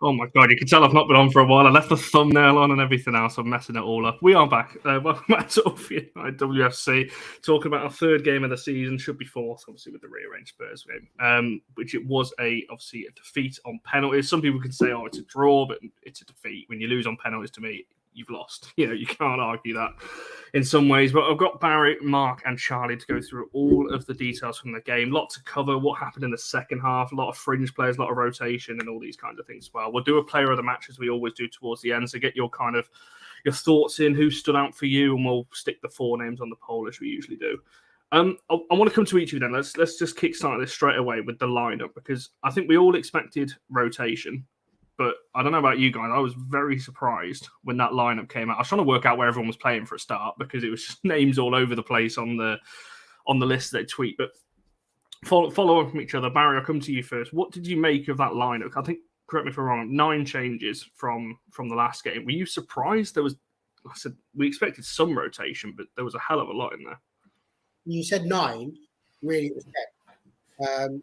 Oh my god, you can tell I've not been on for a while. I left the thumbnail on and everything else. I'm messing it all up. We are back. Welcome back to WFC, talking about our third game of the season. Should be fourth, obviously, with the rearranged Spurs game, which it was obviously a defeat on penalties. Some people can say, oh, it's a draw, but it's a defeat. When you lose on penalties, to me, you've lost. You can't argue that in some ways. But I've got Barry, Mark, and Charlie to go through all of the details from the game. A lot to cover, what happened in the second half, a lot of fringe players, a lot of rotation, and all these kinds of things as well. We'll do a player of the match as we always do towards the end. So get your thoughts in, who stood out for you, and we'll stick the 4 names on the poll as we usually do. I want to come to each of you then. Let's just kickstart this straight away with the lineup, because I think we all expected rotation. But I don't know about you guys. I was very surprised when that lineup came out. I was trying to work out where everyone was playing for a start, because it was just names all over the place on the list they tweet. But follow on from each other. Barry, I'll come to you first. What did you make of that lineup? I think, correct me if I'm wrong, 9 changes from the last game. Were you surprised? There was, like I said, we expected some rotation, but there was a hell of a lot in there. You said 9. Really, it was 10.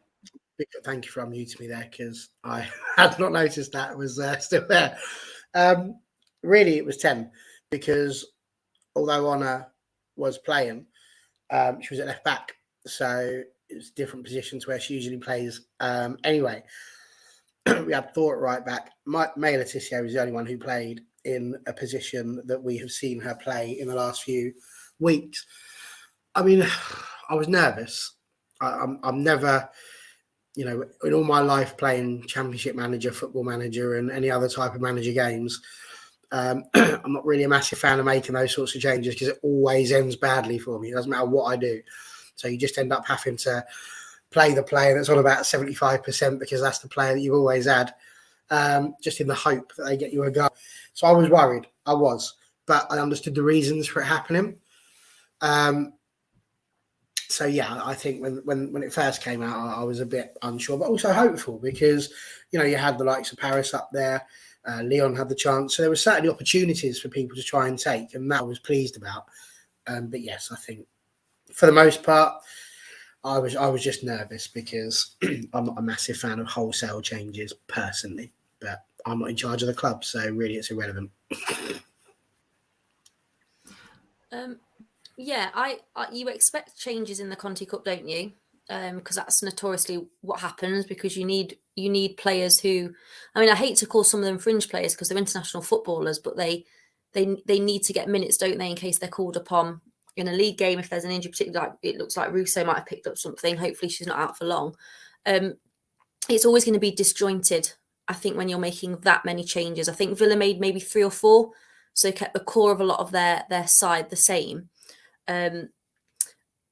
Thank you for unmuting me there, because I had not noticed that it was still there. Really, it was 10, because although Honor was playing, she was at left back, so it was different positions where she usually plays. Anyway, we had Thor at right back. May Letitia was the only one who played in a position that we have seen her play in the last few weeks. I mean, I was nervous. I'm never... in all my life playing Championship Manager, Football Manager, and any other type of manager games, I'm not really a massive fan of making those sorts of changes, because it always ends badly for me. It doesn't matter what I do. So you just end up having to play the player that's on about 75%, because that's the player that you've always had, just in the hope that they get you a goal. So I was worried. I was. But I understood the reasons for it happening. So, yeah, I think when it first came out, I was a bit unsure, but also hopeful, because, you had the likes of Paris up there. Leon had the chance. So there were certainly opportunities for people to try and take, and that I was pleased about. But, yes, I think for the most part, I was just nervous, because I'm not a massive fan of wholesale changes personally, but I'm not in charge of the club, so really it's irrelevant. Yeah, you expect changes in the Conti Cup, don't you? Because that's notoriously what happens, because you need players who, I mean, I hate to call some of them fringe players because they're international footballers, but they need to get minutes, don't they, in case they're called upon in a league game if there's an injury. Particularly, like it looks like Russo might have picked up something. Hopefully, she's not out for long. It's always going to be disjointed, I think, when you're making that many changes. I think Villa made maybe 3 or 4, so kept the core of a lot of their side the same.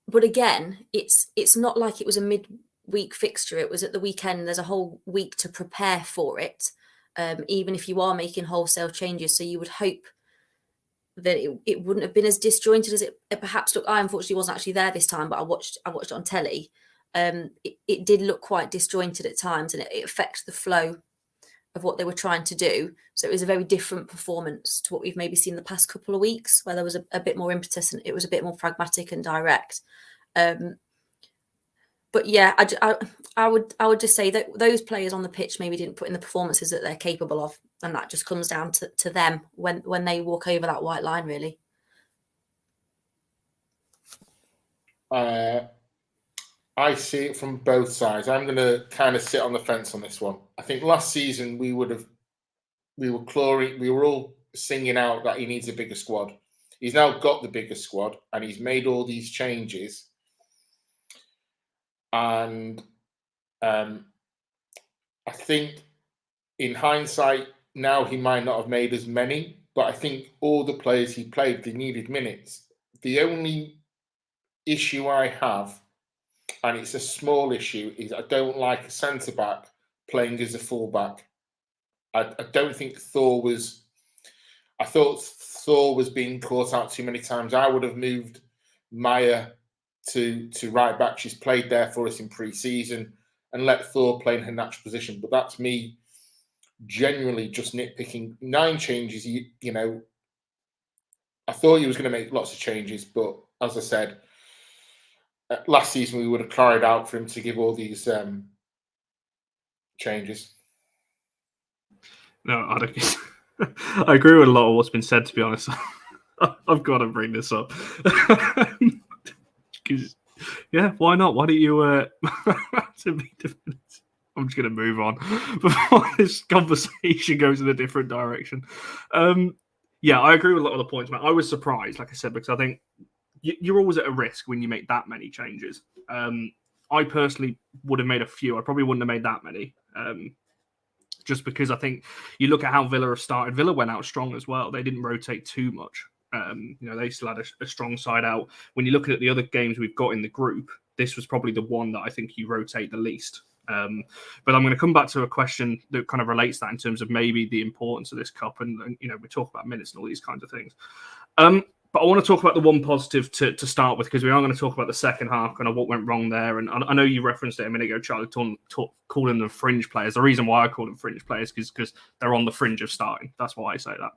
But again, it's not like it was a midweek fixture. It was at the weekend. There's a whole week to prepare for it, even if you are making wholesale changes. So you would hope that it wouldn't have been as disjointed as it perhaps looked. I unfortunately wasn't actually there this time, but I watched it on telly. It did look quite disjointed at times, and it affected the flow of what they were trying to do. So it was a very different performance to what we've maybe seen the past couple of weeks, where there was a bit more impetus and it was a bit more pragmatic and direct. But yeah, I would just say that those players on the pitch maybe didn't put in the performances that they're capable of, and that just comes down to them when they walk over that white line, really. I see it from both sides. I'm going to kind of sit on the fence on this one. I think last season we were all singing out that he needs a bigger squad. He's now got the bigger squad, and he's made all these changes. And I think in hindsight, now he might not have made as many, but I think all the players he played, they needed minutes. The only issue I have, and it's a small issue, is I don't like a centre-back playing as a full-back. I don't think Thor was... I thought Thor was being caught out too many times. I would have moved Maya to right back. She's played there for us in pre-season, and let Thor play in her natural position. But that's me genuinely just nitpicking. 9 changes, you know, I thought he was going to make lots of changes, but as I said, last season we would have cried out for him to give all these changes. No, I don't. I agree with a lot of what's been said. To be honest, I've got to bring this up because, yeah, why not? Why don't you? To be defended. I'm just going to move on before this conversation goes in a different direction. Yeah, I agree with a lot of the points, man. I was surprised, like I said, because I think you're always at a risk when you make that many changes. I personally would have made a few. I probably wouldn't have made that many. Just because I think you look at how Villa have started. Villa went out strong as well. They didn't rotate too much. They still had a strong side out. When you're looking at the other games we've got in the group, this was probably the one that I think you rotate the least. But I'm going to come back to a question that kind of relates that in terms of maybe the importance of this cup. And we talk about minutes and all these kinds of things. But I want to talk about the one positive to start with, because we are going to talk about the second half, kind of what went wrong there. And I know you referenced it a minute ago, Charlie, calling them fringe players. The reason why I call them fringe players is because they're on the fringe of starting. That's why I say that.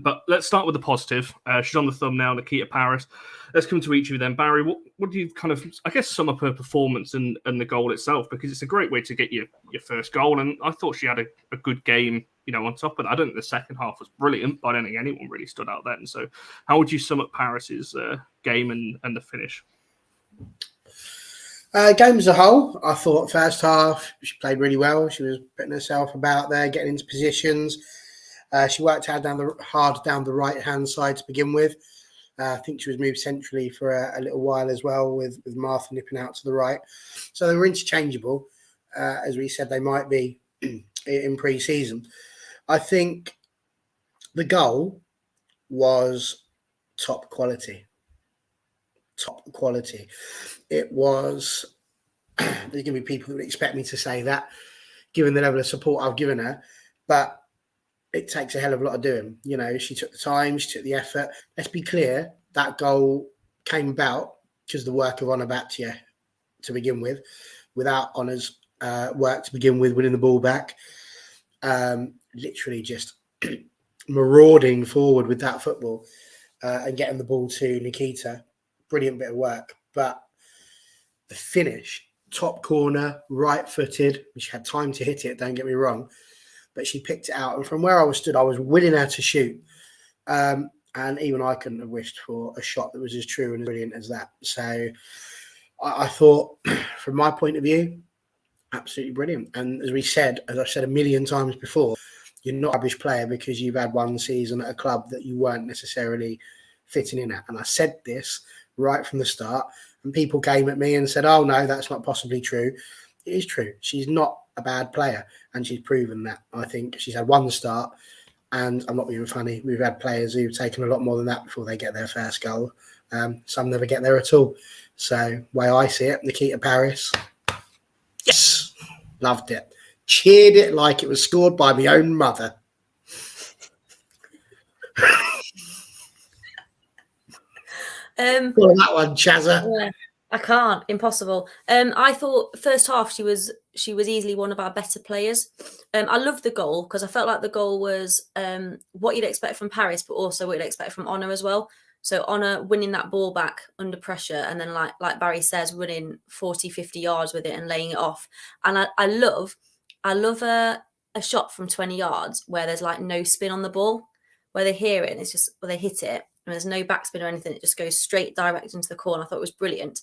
But let's start with the positive. She's on the thumbnail, Nikita Paris. Let's come to each of you then. Barry, what do you kind of, I guess, sum up her performance and the goal itself? Because it's a great way to get your first goal. And I thought she had a good game, on top of that. I don't think the second half was brilliant, but I don't think anyone really stood out then. So how would you sum up Paris's game and the finish? Game as a whole, I thought first half she played really well. She was putting herself about there, getting into positions. She worked hard down the right-hand side to begin with. I think she was moved centrally for a little while as well, with Martha nipping out to the right. So they were interchangeable. As we said, they might be in pre-season. I think the goal was top quality. Top quality. It was... There's going to be people that would expect me to say that, given the level of support I've given her. But it takes a hell of a lot of doing. She took the time, she took the effort. Let's be clear, that goal came about because of the work of Honor Batia to begin with. Without Honor's work to begin with, winning the ball back, literally just marauding forward with that football and getting the ball to Nikita. Brilliant bit of work. But the finish, top corner, right-footed. She had time to hit it, don't get me wrong. But she picked it out. And from where I was stood, I was willing her to shoot. And even I couldn't have wished for a shot that was as true and as brilliant as that. So I thought, from my point of view, absolutely brilliant. And as I've said a million times before, you're not a rubbish player because you've had one season at a club that you weren't necessarily fitting in at. And I said this right from the start. And people came at me and said, oh, no, that's not possibly true. It is true. She's not a bad player, and she's proven that. I think she's had one start, and I'm not being funny. We've had players who've taken a lot more than that before they get their first goal. Some never get there at all. So, way I see it, Nikita Paris, yes, loved it. Cheered it like it was scored by my own mother. Call that one, Chazza. Yeah, I can't. Impossible. I thought first half she was easily one of our better players. I loved the goal because I felt like the goal was what you'd expect from Paris, but also what you'd expect from Honor as well. So Honor winning that ball back under pressure, and then like Barry says, running 40, 50 yards with it and laying it off. And I love a shot from 20 yards where there's like no spin on the ball, where they hear it and it's just where they hit it. And there's no backspin or anything. It just goes straight direct into the corner. I thought it was brilliant.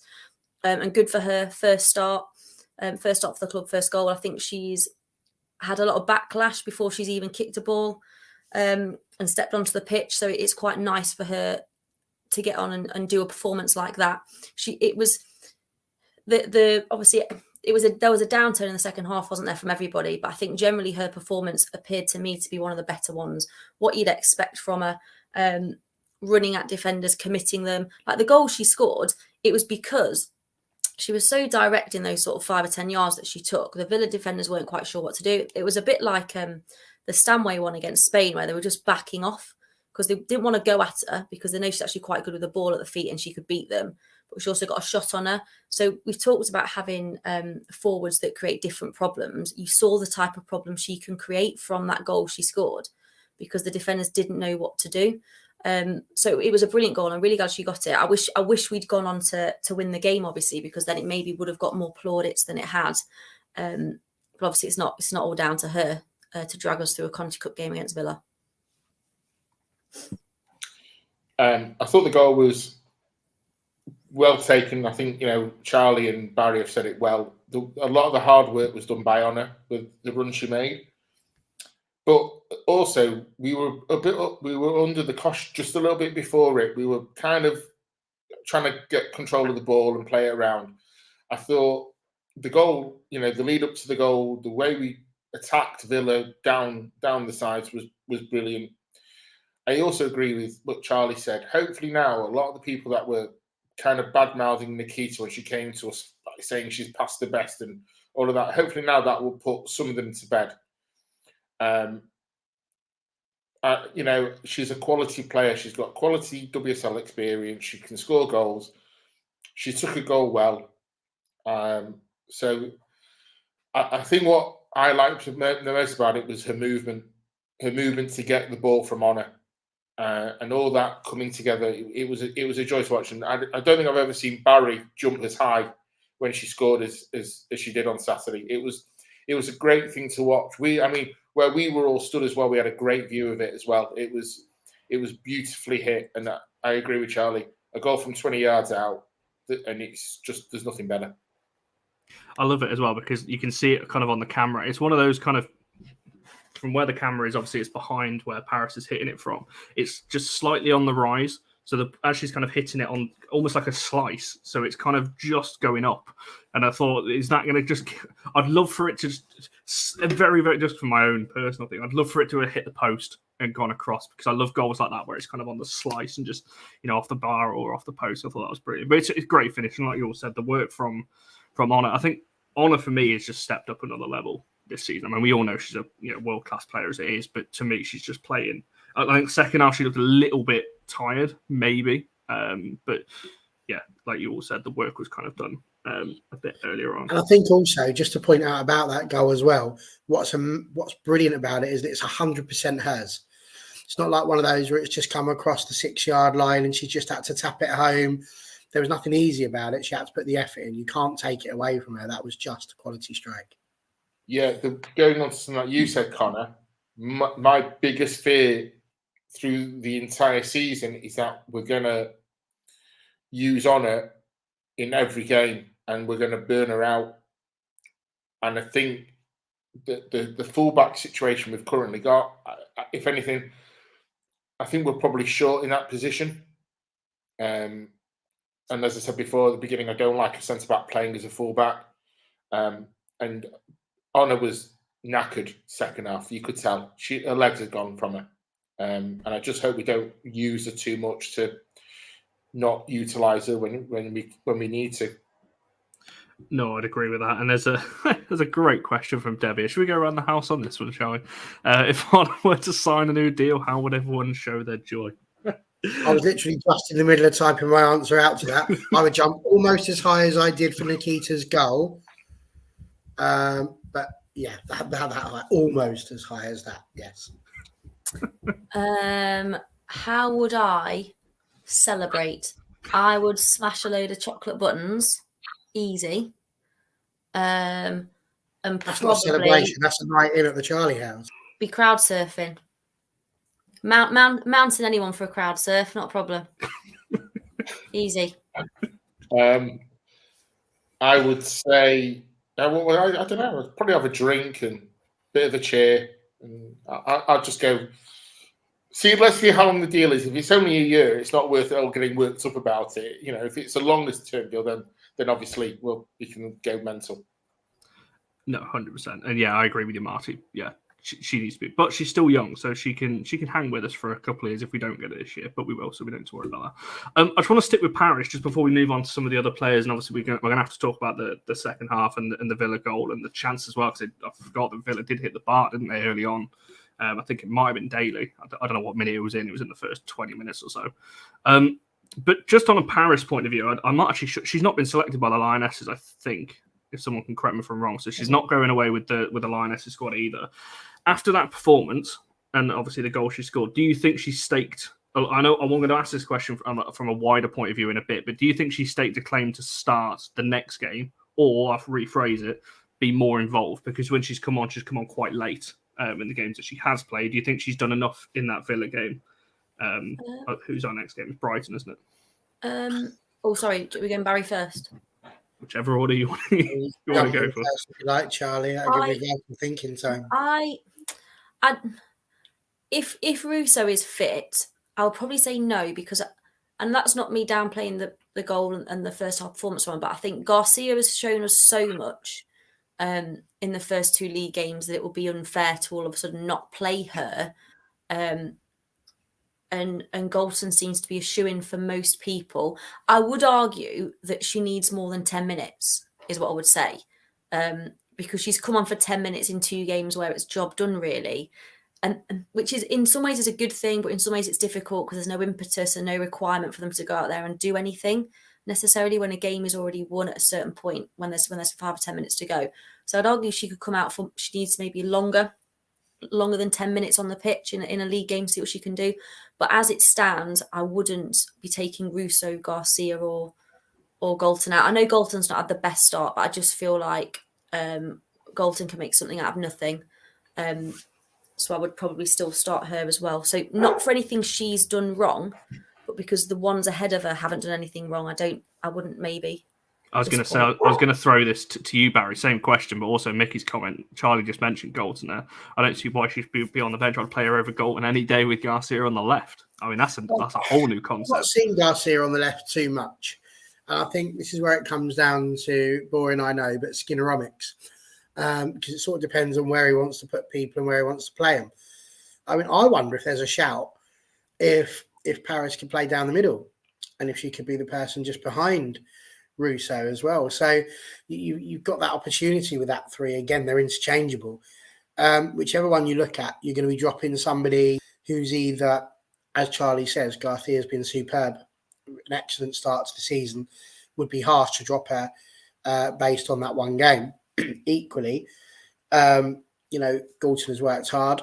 And good for her first start for the club, first goal. I think she's had a lot of backlash before she's even kicked a ball and stepped onto the pitch. So it's quite nice for her to get on and do a performance like that. There was a downturn in the second half, wasn't there, from everybody? But I think generally her performance appeared to me to be one of the better ones. What you'd expect from her. Running at defenders, committing them. Like the goal she scored, it was because she was so direct in those sort of 5 or 10 yards that she took. The Villa defenders weren't quite sure what to do. It was a bit like the Stanway one against Spain, where they were just backing off because they didn't want to go at her because they know she's actually quite good with the ball at the feet and she could beat them. But she also got a shot on her. So we've talked about having forwards that create different problems. You saw the type of problem she can create from that goal she scored because the defenders didn't know what to do. So it was a brilliant goal. I'm really glad she got it. I wish we'd gone on to win the game, obviously, because then it maybe would have got more plaudits than it had. But obviously it's not all down to her. to drag us through a Conti Cup game against Villa. I thought the goal was well taken. I think, Charlie and Barry have said it well. A lot of the hard work was done by Honor with the run she made. But also, we were under the cosh just a little bit before it. We were kind of trying to get control of the ball and play it around. I thought the goal, the lead up to the goal, the way we attacked Villa down the sides was brilliant. I also agree with what Charlie said. Hopefully now, a lot of the people that were kind of bad-mouthing Nikita when she came to us, saying she's past the best and all of that, hopefully now that will put some of them to bed. She's a quality player. She's got quality WSL experience. She can score goals. She took a goal well. So I think what I liked the most about it was her movement to get the ball from Honor, and all that coming together. It was a joy to watch. And I don't think I've ever seen Barry jump as high when she scored as she did on Saturday. It was a great thing to watch. Where we were all stood as well, we had a great view of it as well. It was beautifully hit, and I agree with Charlie. A goal from 20 yards out, and it's just, there's nothing better. I love it as well because you can see it kind of on the camera. It's one of those kind of, from where the camera is, obviously it's behind where Paris is hitting it from. It's just slightly on the rise. So as she's kind of hitting it on almost like a slice. So it's kind of just going up. And I thought, is that going to just... I'd love for it to just... Very, very... Just for my own personal thing, I'd love for it to have hit the post and gone across, because I love goals like that where it's kind of on the slice and just, off the bar or off the post. I thought that was brilliant. But it's great finish. And like you all said, the work from Honor. I think Honor, for me, has just stepped up another level this season. I mean, we all know she's a world-class player as it is, but to me, she's just playing... I think second half, she looked a little bit tired, maybe. But yeah, like you all said, the work was kind of done a bit earlier on. And I think also, just to point out about that goal as well, what's brilliant about it is that it's 100% hers. It's not like one of those where it's just come across the 6-yard line and she just had to tap it home. There was nothing easy about it. She had to put the effort in. You can't take it away from her. That was just a quality strike. Yeah, going on to something like you said, Connor, my biggest fear through the entire season is that we're going to use Honor in every game and we're going to burn her out. And I think the fullback situation we've currently got, if anything, I think we're probably short in that position. And as I said before at the beginning, I don't like a centre-back playing as a fullback. And Honor was knackered second half. You could tell. Her legs had gone from her. And I just hope we don't use her too much to not utilise her when we need to. No, I'd agree with that. And there's a great question from Debbie. Should we go around the house on this one, shall we? If Honor were to sign a new deal, how would everyone show their joy? I was literally just in the middle of typing my answer out to that. I would jump almost as high as I did for Nikita's goal. But yeah, that almost as high as that. Yes. How would I celebrate? I would smash a load of chocolate buttons, easy. And that's not a celebration. That's a night in at the Charlie house. Be crowd surfing. Mounting anyone for a crowd surf, not a problem. Easy. I would say, I don't know. I'd probably have a drink and a bit of a cheer. And I'll just go. See, let's see how long the deal is. If it's only a year, it's not worth it all getting worked up about it. If it's a longest term deal, then obviously, we can go mental. No, 100%. And yeah, I agree with you, Marty. Yeah, she needs to be, but she's still young, so she can hang with us for a couple of years if we don't get it this year. But we will, so we don't have to worry about that. I just want to stick with Paris just before we move on to some of the other players, and obviously we're going to have to talk about the second half and the Villa goal and the chance as well. Because I forgot that Villa did hit the bar, didn't they, early on? I think it might have been Daly. I don't know what minute it was in. It was in the first 20 minutes or so. But just on a Paris point of view, I'm not actually sure. She's not been selected by the Lionesses, I think, if someone can correct me if I'm wrong. So she's not going away with the Lionesses squad either. After that performance, and obviously the goal she scored, do you think she staked... I know I'm going to ask this question from a wider point of view in a bit, but do you think she staked a claim to start the next game, or, I'll rephrase it, be more involved? Because when she's come on quite late. in the games that she has played. Do you think she's done enough in that Villa game? Who's our next game? It's Brighton, isn't it? Oh, sorry. We're going Barry first. Whichever order you want to go for. If you like, Charlie, I'll give you some thinking time. If Russo is fit, I'll probably say no, because, and that's not me downplaying the goal and the first half performance one, but I think Garcia has shown us so much in the first 2 league games that it would be unfair to all of a sudden not play her. And Galton seems to be a shoo-in for most people. I would argue that she needs more than 10 minutes, is what I would say, because she's come on for 10 minutes in 2 games where it's job done, really, and which is in some ways is a good thing, but in some ways it's difficult because there's no impetus and no requirement for them to go out there and do anything necessarily when a game is already won at a certain point when there's 5 or 10 minutes to go. So I'd argue she could come out for, she needs maybe longer than 10 minutes on the pitch in a league game, see what she can do. But as it stands, I wouldn't be taking Russo, Garcia or Galton out. I know Galton's not had the best start, but I just feel like Galton can make something out of nothing. So I would probably still start her as well. So not for anything she's done wrong, but because the ones ahead of her haven't done anything wrong, I wouldn't maybe. I was going to say, I was going to throw this to you, Barry. Same question, but also Mickey's comment. Charlie just mentioned Galton there. I don't see why she should be on the bench. I'd play her over Galton any day with Garcia on the left. I mean, that's a whole new concept. I've not seen Garcia on the left too much. And I think this is where it comes down to, boring I know, but Skinneromics. Because it sort of depends on where he wants to put people and where he wants to play them. I mean, I wonder if there's a shout if Paris could play down the middle and if she could be the person just behind Russo as well. So you've got that opportunity with that 3. Again, they're interchangeable. Whichever one you look at, you're going to be dropping somebody who's either, as Charlie says, Garcia's been superb, an excellent start to the season. Would be harsh to drop her based on that one game. Equally, Galton has worked hard.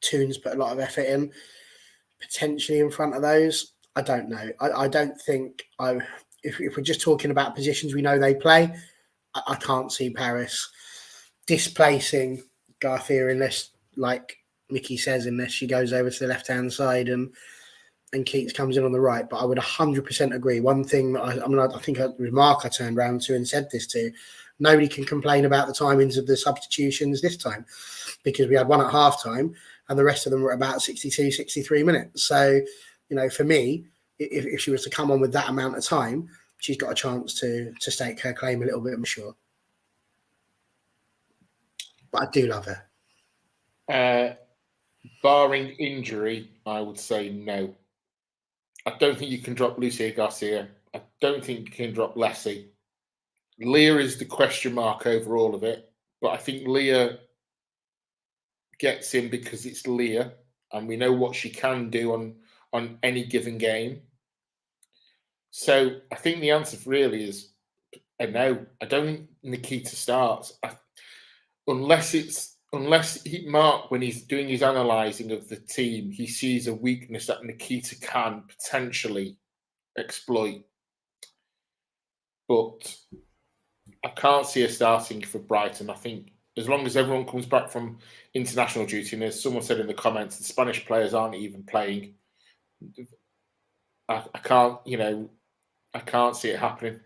Toon's put a lot of effort in, potentially in front of those. I don't know. I don't think if we're just talking about positions we know they play, I can't see Paris displacing Garcia unless, like Mickey says, unless she goes over to the left-hand side and Keats comes in on the right. But I would 100% agree. One thing, I think it was Mark I turned around to and said this to, nobody can complain about the timings of the substitutions this time because we had one at half-time and the rest of them were about 62, 63 minutes. So, for me, if she was to come on with that amount of time, she's got a chance to stake her claim a little bit, I'm sure. But I do love her. Barring injury, I would say no. I don't think you can drop Lucia Garcia. I don't think you can drop Leslie. Leah is the question mark over all of it, but I think Leah gets in because it's Leah, and we know what she can do on any given game. So I think the answer really is a no. I don't think Nikita starts unless Mark, when he's doing his analysing of the team, he sees a weakness that Nikita can potentially exploit. But I can't see her starting for Brighton. I think as long as everyone comes back from international duty, and as someone said in the comments, the Spanish players aren't even playing. I can't see it happening.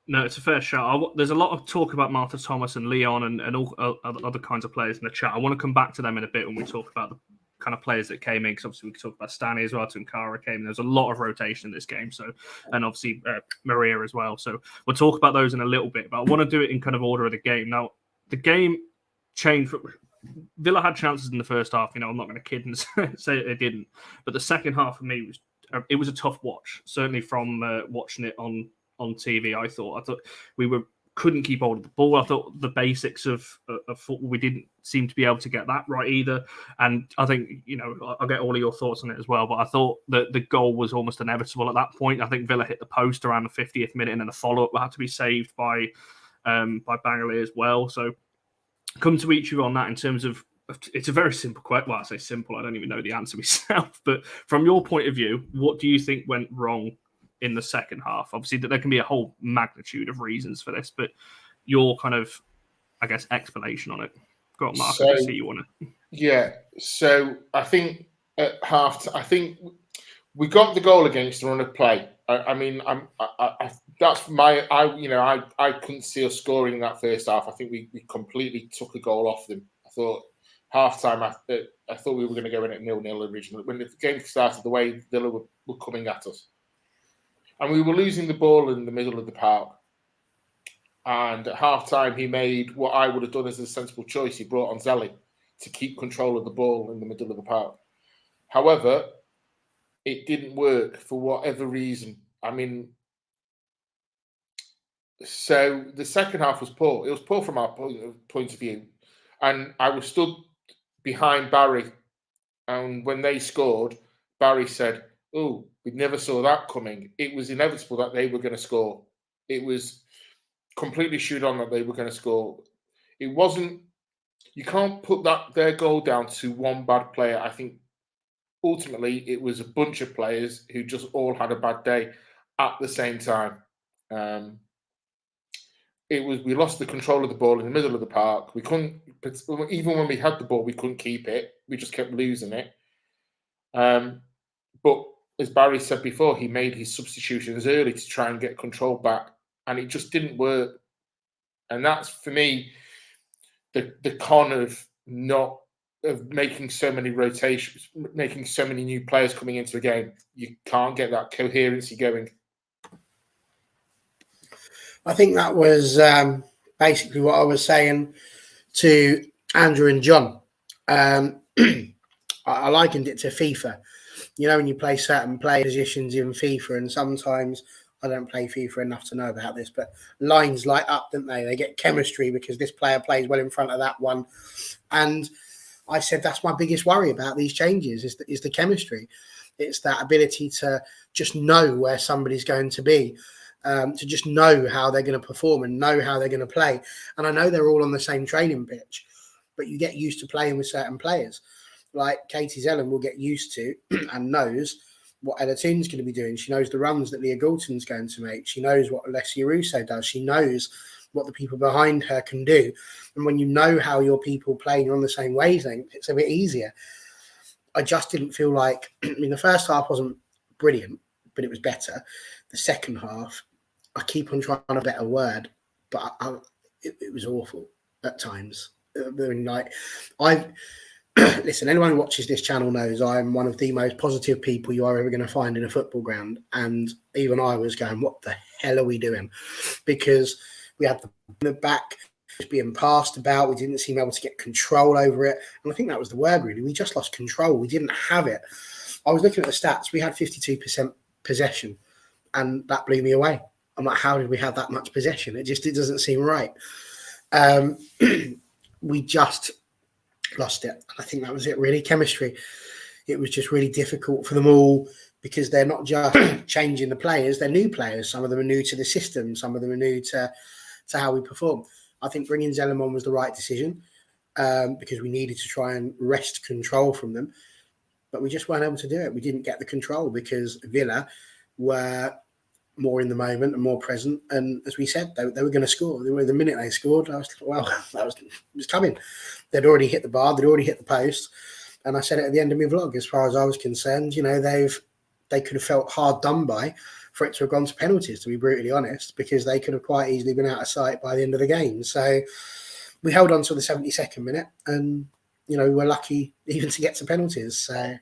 No, it's a fair shout. There's a lot of talk about Martha Thomas and Leon and all other kinds of players in the chat. I want to come back to them in a bit when we talk about the kind of players that came in, because obviously we could talk about Stanley as well. Tunkara came in. There's a lot of rotation in this game, and obviously Maria as well. So we'll talk about those in a little bit, but I want to do it in kind of order of the game. Now, the game changed. Villa had chances in the first half. I'm not going to kid and say it didn't, but the second half for me was a tough watch. Certainly from watching it on TV, I thought we couldn't keep hold of the ball. I thought the basics of football, we didn't seem to be able to get that right either. And I think, I'll get all of your thoughts on it as well, but I thought that the goal was almost inevitable at that point. I think Villa hit the post around the 50th minute, and then the follow-up had to be saved by Bangalore as well. So come to each of you on that in terms of, it's a very simple question. Well, I say simple, I don't even know the answer myself, but from your point of view, what do you think went wrong in the second half? Obviously, that there can be a whole magnitude of reasons for this, but your kind of, I guess, explanation on it. Got Mark. So- I can see you want to. Yeah. So I think at I think we got the goal against the run of play. That's my. I couldn't see us scoring in that first half. I think we completely took a goal off them. I thought half time. I thought we were going to go in at 0-0 originally. When the game started, the way Villa were coming at us, and we were losing the ball in the middle of the park. And at half time, he made what I would have done as a sensible choice. He brought on Zelly to keep control of the ball in the middle of the park. However, it didn't work for whatever reason. I mean, so the second half was poor. It was poor from our point of view. And I was stood behind Barry. And when they scored, Barry said, "Oh, we never saw that coming." It was inevitable that they were going to score. It was completely shoot on that they were going to score. It wasn't. You can't put their goal down to one bad player. I think ultimately it was a bunch of players who just all had a bad day at the same time. We lost the control of the ball in the middle of the park. We couldn't, even when we had the ball, we couldn't keep it. We just kept losing it. But as Barry said before, he made his substitutions early to try and get control back, and it just didn't work. And that's, for me, the con of making so many rotations, making so many new players coming into a game. You can't get that coherency going. I think that was basically what I was saying to Andrew and John. I likened it to FIFA. You know, when you play certain play positions in FIFA, and sometimes I don't play FIFA enough to know about this, but lines light up, don't they? They get chemistry because this player plays well in front of that one. And I said that's my biggest worry about these changes is the chemistry. It's that ability to just know where somebody's going to be, to just know how they're going to perform and know how they're going to play. And I know they're all on the same training pitch, but you get used to playing with certain players. Like Katie Zellen will get used to and knows what Ella Toon's going to be doing. She knows the runs that Leah Goulton's going to make. She knows what Alessia Russo does. She knows what the people behind her can do. And when you know how your people play and you're on the same wavelength, it's a bit easier. I just didn't feel like, the first half wasn't brilliant, but it was better. The second half, I keep on trying a better word, but it was awful at times. Listen, anyone who watches this channel knows I'm one of the most positive people you are ever going to find in a football ground. And even I was going, what the hell are we doing? Because we had the back being passed about. We didn't seem able to get control over it. And I think that was the word, really. We just lost control. We didn't have it. I was looking at the stats. We had 52% possession, and that blew me away. I'm like, how did we have that much possession? It doesn't seem right. We just lost it. I think that was it, really. Chemistry. It was just really difficult for them all because they're not just changing the players, they're new players. Some of them are new to the system. Some of them are new to how we perform. I think bringing Zellerman was the right decision because we needed to try and wrest control from them. But we just weren't able to do it. We didn't get the control because Villa were more in the moment and more present. And as we said, they were going to score. The minute they scored, I was like, well, it was coming. They'd already hit the bar. They'd already hit the post. And I said it at the end of my vlog, as far as I was concerned, they could have felt hard done by for it to have gone to penalties, to be brutally honest, because they could have quite easily been out of sight by the end of the game. So we held on till the 72nd minute and, we were lucky even to get to penalties. So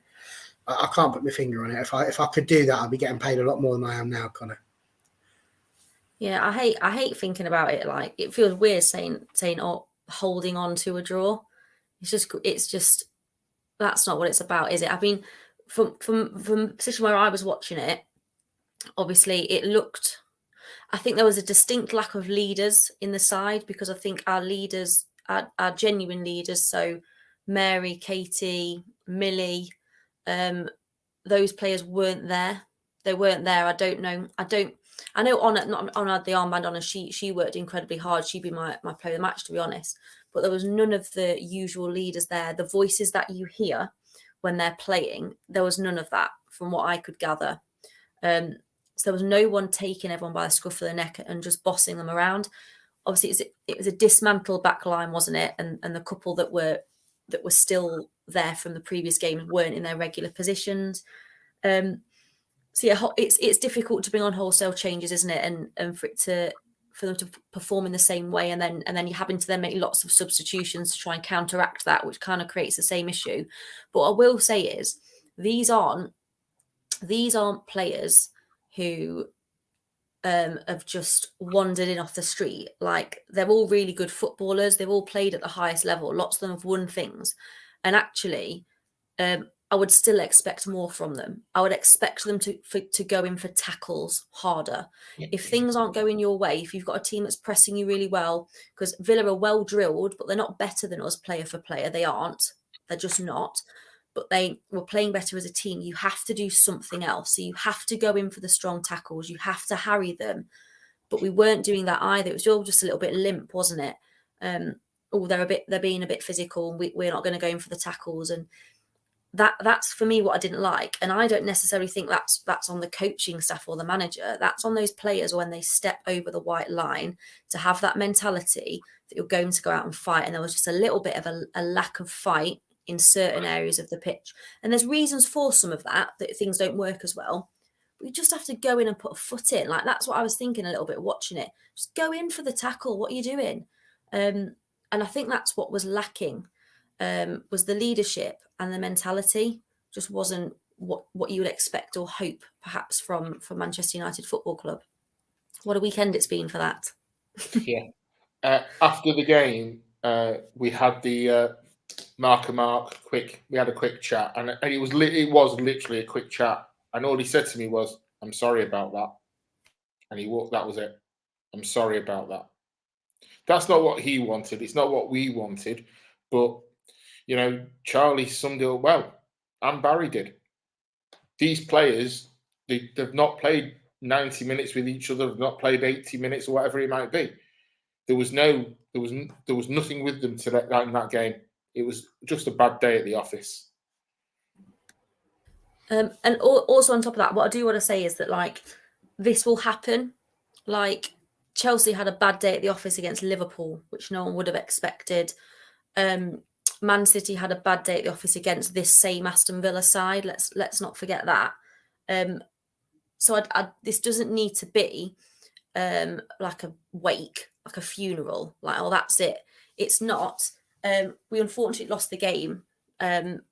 I can't put my finger on it. If I could do that, I'd be getting paid a lot more than I am now, Connor. Yeah, I hate thinking about it. Like, it feels weird saying holding on to a draw. It's just that's not what it's about, is it? I mean, from the position where I was watching it, obviously it looked. I think there was a distinct lack of leaders in the side because I think our leaders, our genuine leaders, so Mary, Katie, Millie, those players weren't there. They weren't there. I don't know. I know Honor had the armband on, and she worked incredibly hard. She'd be my player of the match, to be honest. But there was none of the usual leaders there. The voices that you hear when they're playing, there was none of that, from what I could gather. So there was no one taking everyone by the scruff of the neck and just bossing them around. obviously it was a dismantled back line, wasn't it? And the couple that were still there from the previous games weren't in their regular positions. So yeah, it's difficult to bring on wholesale changes, isn't it? And for them to perform in the same way, and then you're having to then make lots of substitutions to try and counteract that, which kind of creates the same issue. But what I will say is these aren't players who have just wandered in off the street. Like, they're all really good footballers. They've all played at the highest level. Lots of them have won things. And actually, I would still expect more from them. I would expect them to go in for tackles harder. If things aren't going your way, if you've got a team that's pressing you really well, because Villa are well drilled, but they're not better than us player for player. They aren't. They're just not. But they were playing better as a team. You have to do something else. So you have to go in for the strong tackles. You have to harry them. But we weren't doing that either. It was all just a little bit limp, wasn't it? They're being a bit physical, and we're not going to go in for the tackles. And that's for me what I didn't like. And I don't necessarily think that's on the coaching staff or the manager. That's on those players when they step over the white line, to have that mentality that you're going to go out and fight. And there was just a little bit of a lack of fight in certain areas of the pitch. And there's reasons for some of that things don't work as well. But you just have to go in and put a foot in. Like, that's what I was thinking a little bit watching it. Just go in for the tackle. What are you doing? And I think that's what was lacking. Was the leadership and the mentality just wasn't what you would expect or hope perhaps from Manchester United Football Club. What a weekend it's been for that. Yeah. After the game, we had the Mark quick. We had a quick chat, and it was literally a quick chat. And all he said to me was, "I'm sorry about that," and that was it. I'm sorry about that. That's not what he wanted. It's not what we wanted, but. You know, Charlie summed it up well, and Barry did. These players, they've not played 90 minutes with each other, they've not played 80 minutes or whatever it might be. There was nothing with them in that game. It was just a bad day at the office. And also on top of that, what I do want to say is that, like, this will happen. Like, Chelsea had a bad day at the office against Liverpool, which no one would have expected. Man City had a bad day at the office against this same Aston Villa side. Let's not forget that. So this doesn't need to be like a wake, like a funeral. Like, oh, that's it. It's not. We unfortunately lost the game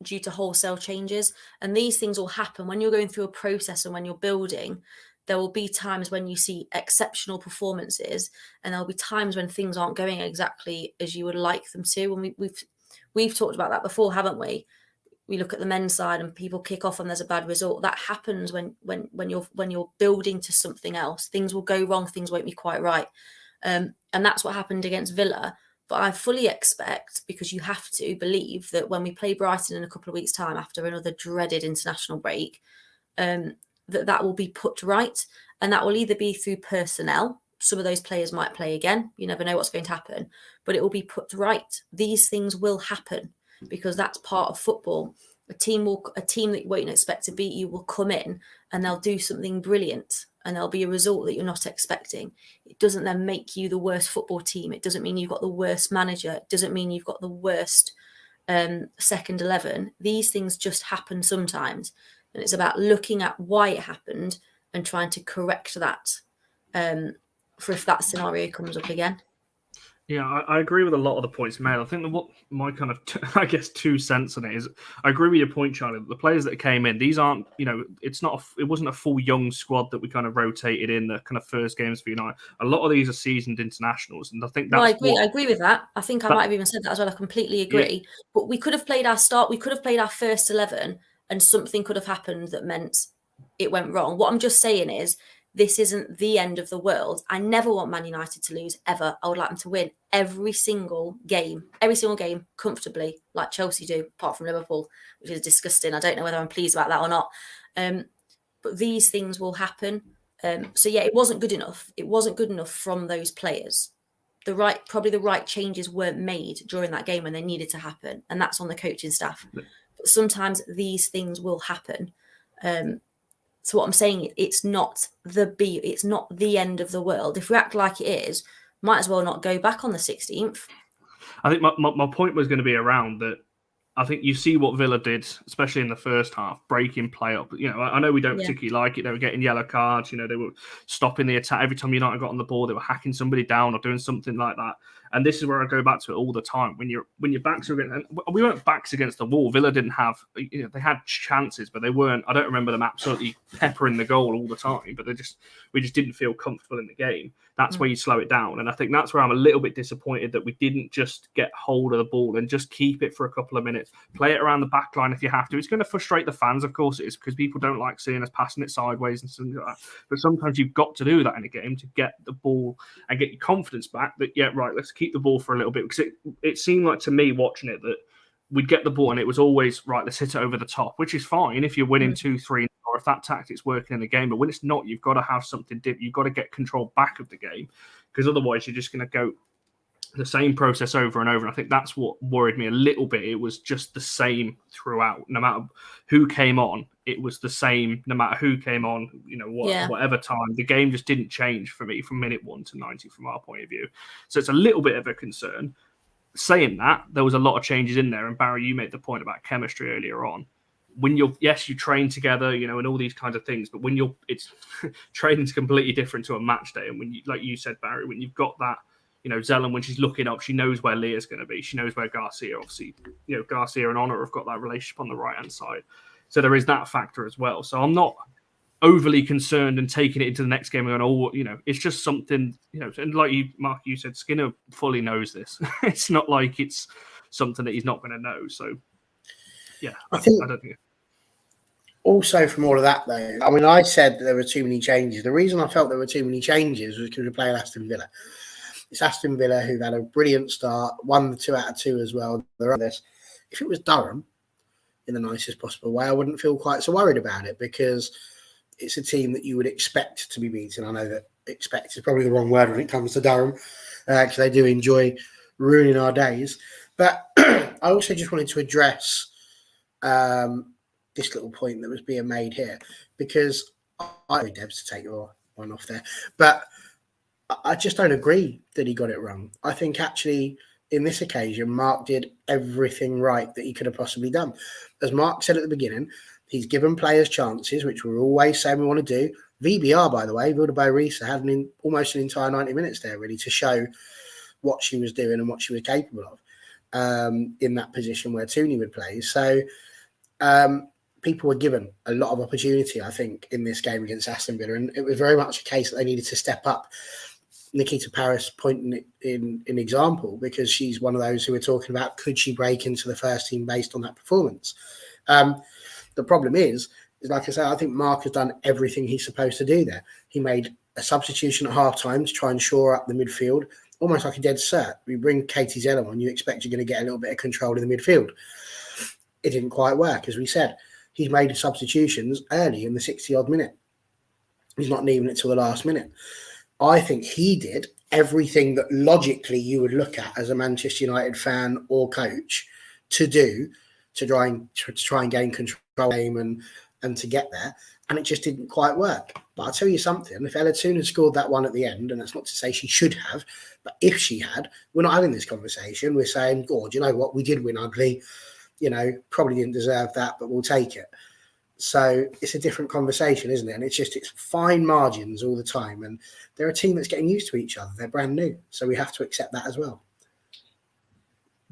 due to wholesale changes, and these things will happen when you're going through a process and when you're building. There will be times when you see exceptional performances, and there'll be times when things aren't going exactly as you would like them to. And we've talked about that before, haven't we? We look at the men's side and people kick off and there's a bad result. That happens when you're building to something else. Things will go wrong. Things won't be quite right. And that's what happened against Villa. But I fully expect, because you have to believe that when we play Brighton in a couple of weeks' time after another dreaded international break, that will be put right. And that will either be through personnel. Some of those players might play again. You never know what's going to happen, but it will be put right. These things will happen because that's part of football. A team that you won't expect to beat you will come in and they'll do something brilliant, and there'll be a result that you're not expecting. It doesn't then make you the worst football team. It doesn't mean you've got the worst manager. It doesn't mean you've got the worst second 11. These things just happen sometimes, and it's about looking at why it happened and trying to correct that. For if that scenario comes up again. Yeah, I agree with a lot of the points made. I think what my kind of, 2 cents on it is, I agree with your point, Charlie. The players that came in, these aren't, it wasn't a full young squad that we kind of rotated in the kind of first games for United. A lot of these are seasoned internationals, and I think that's. I agree with that. I think I might have even said that as well. I completely agree. Yeah. But we could have played our first 11, and something could have happened that meant it went wrong. What I'm just saying is, this isn't the end of the world. I never want Man United to lose, ever. I would like them to win every single game, comfortably, like Chelsea do, apart from Liverpool, which is disgusting. I don't know whether I'm pleased about that or not. But these things will happen. So yeah, it wasn't good enough. It wasn't good enough from those players. Probably the right changes weren't made during that game when they needed to happen. And that's on the coaching staff. But sometimes these things will happen. So what I'm saying, it's not the end of the world. If we act like it is, might as well not go back on the 16th. I think my point was going to be around that. I think you see what Villa did, especially in the first half, breaking play up. You know, I know we don't particularly like it. They were getting yellow cards. You know, they were stopping the attack. Every time United got on the ball, they were hacking somebody down or doing something like that. And this is where I go back to it all the time. When your backs are against, and we weren't backs against the wall. Villa didn't have, you know, they had chances, but they weren't. I don't remember them absolutely peppering the goal all the time. But we just didn't feel comfortable in the game. That's where you slow it down. And I think that's where I'm a little bit disappointed that we didn't just get hold of the ball and just keep it for a couple of minutes. Play it around the back line if you have to. It's going to frustrate the fans, of course it is, because people don't like seeing us passing it sideways and something like that. But sometimes you've got to do that in a game to get the ball and get your confidence back that, yeah, right, let's keep the ball for a little bit. Because it seemed like to me watching it that we'd get the ball and it was always, right, let's hit it over the top, which is fine if you're winning 2-3 or if that tactic's working in the game. But when it's not, you've got to have something different. You've got to get control back of the game because otherwise you're just going to go the same process over and over. And I think that's what worried me a little bit. It was just the same throughout. No matter who came on, it was the same. No matter who came on, you know, whatever time, the game just didn't change for me from minute 1 to 90 from our point of view. So it's a little bit of a concern. Saying that, there was a lot of changes in there. And Barry, you made the point about chemistry earlier on. When you train together, you know, and all these kinds of things, but when it's training's completely different to a match day. And when you, like you said, Barry, when you've got that, you know, Zelen, when she's looking up, she knows where Leah's going to be. She knows where Garcia, obviously, you know, Garcia and Honor have got that relationship on the right-hand side. So there is that factor as well. So I'm not overly concerned and taking it into the next game and going, oh, you know, it's just something, you know, and like you, Mark, you said, Skinner fully knows this. It's not like it's something that he's not going to know. So, yeah, I don't think. Also, from all of that, though, I mean, I said there were too many changes. The reason I felt there were too many changes was because we're playing Aston Villa. It's Aston Villa who've had a brilliant start, won the 2 out of 2 as well. If it was Durham, in the nicest possible way, I wouldn't feel quite so worried about it because it's a team that you would expect to be beaten. I know that expect is probably the wrong word when it comes to Durham because they do enjoy ruining our days. But I also just wanted to address this little point that was being made here because I know Debs to take your one off there, but I just don't agree that he got it wrong. I think actually in this occasion, Mark did everything right that he could have possibly done. As Mark said at the beginning, he's given players chances, which we're always saying we want to do. VBR, by the way, Vilda Risa had almost an entire 90 minutes there, really, to show what she was doing and what she was capable of in that position where Tooney would play. So people were given a lot of opportunity, I think, in this game against Aston Villa, and it was very much a case that they needed to step up. Nikita Paris pointing in example because she's one of those who are talking about could she break into the first team based on that performance. The problem is like I said, I think Mark has done everything he's supposed to do there. He made a substitution at half-time to try and shore up the midfield, almost like a dead cert. We bring Katie Zeller on, you expect you're going to get a little bit of control in the midfield. It didn't quite work, as we said. He's made substitutions early in the 60-odd minute. He's not leaving it till the last minute. I think he did everything that logically you would look at as a Manchester United fan or coach to do to try and gain control of the game and to get there. And it just didn't quite work. But I'll tell you something, if Ella Toon had scored that one at the end, and that's not to say she should have, but if she had, we're not having this conversation. We're saying, God, you know what, we did win ugly. You know, probably didn't deserve that, but we'll take it. So it's a different conversation, isn't it? And it's fine margins all the time. And they're a team that's getting used to each other. They're brand new. So we have to accept that as well.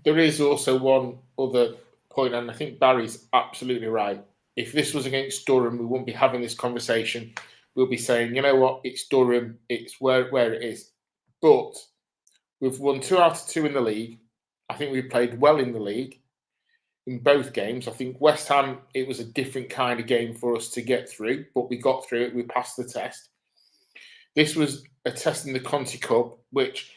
There is also one other point, and I think Barry's absolutely right. If this was against Durham, we wouldn't be having this conversation. We'll be saying, you know what, it's Durham, it's where it is. But we've won 2 out of 2 in the league. I think we've played well in the league. In both games, I think West Ham, it was a different kind of game for us to get through, but we got through it. We passed the test. This was a test in the Conti Cup, which,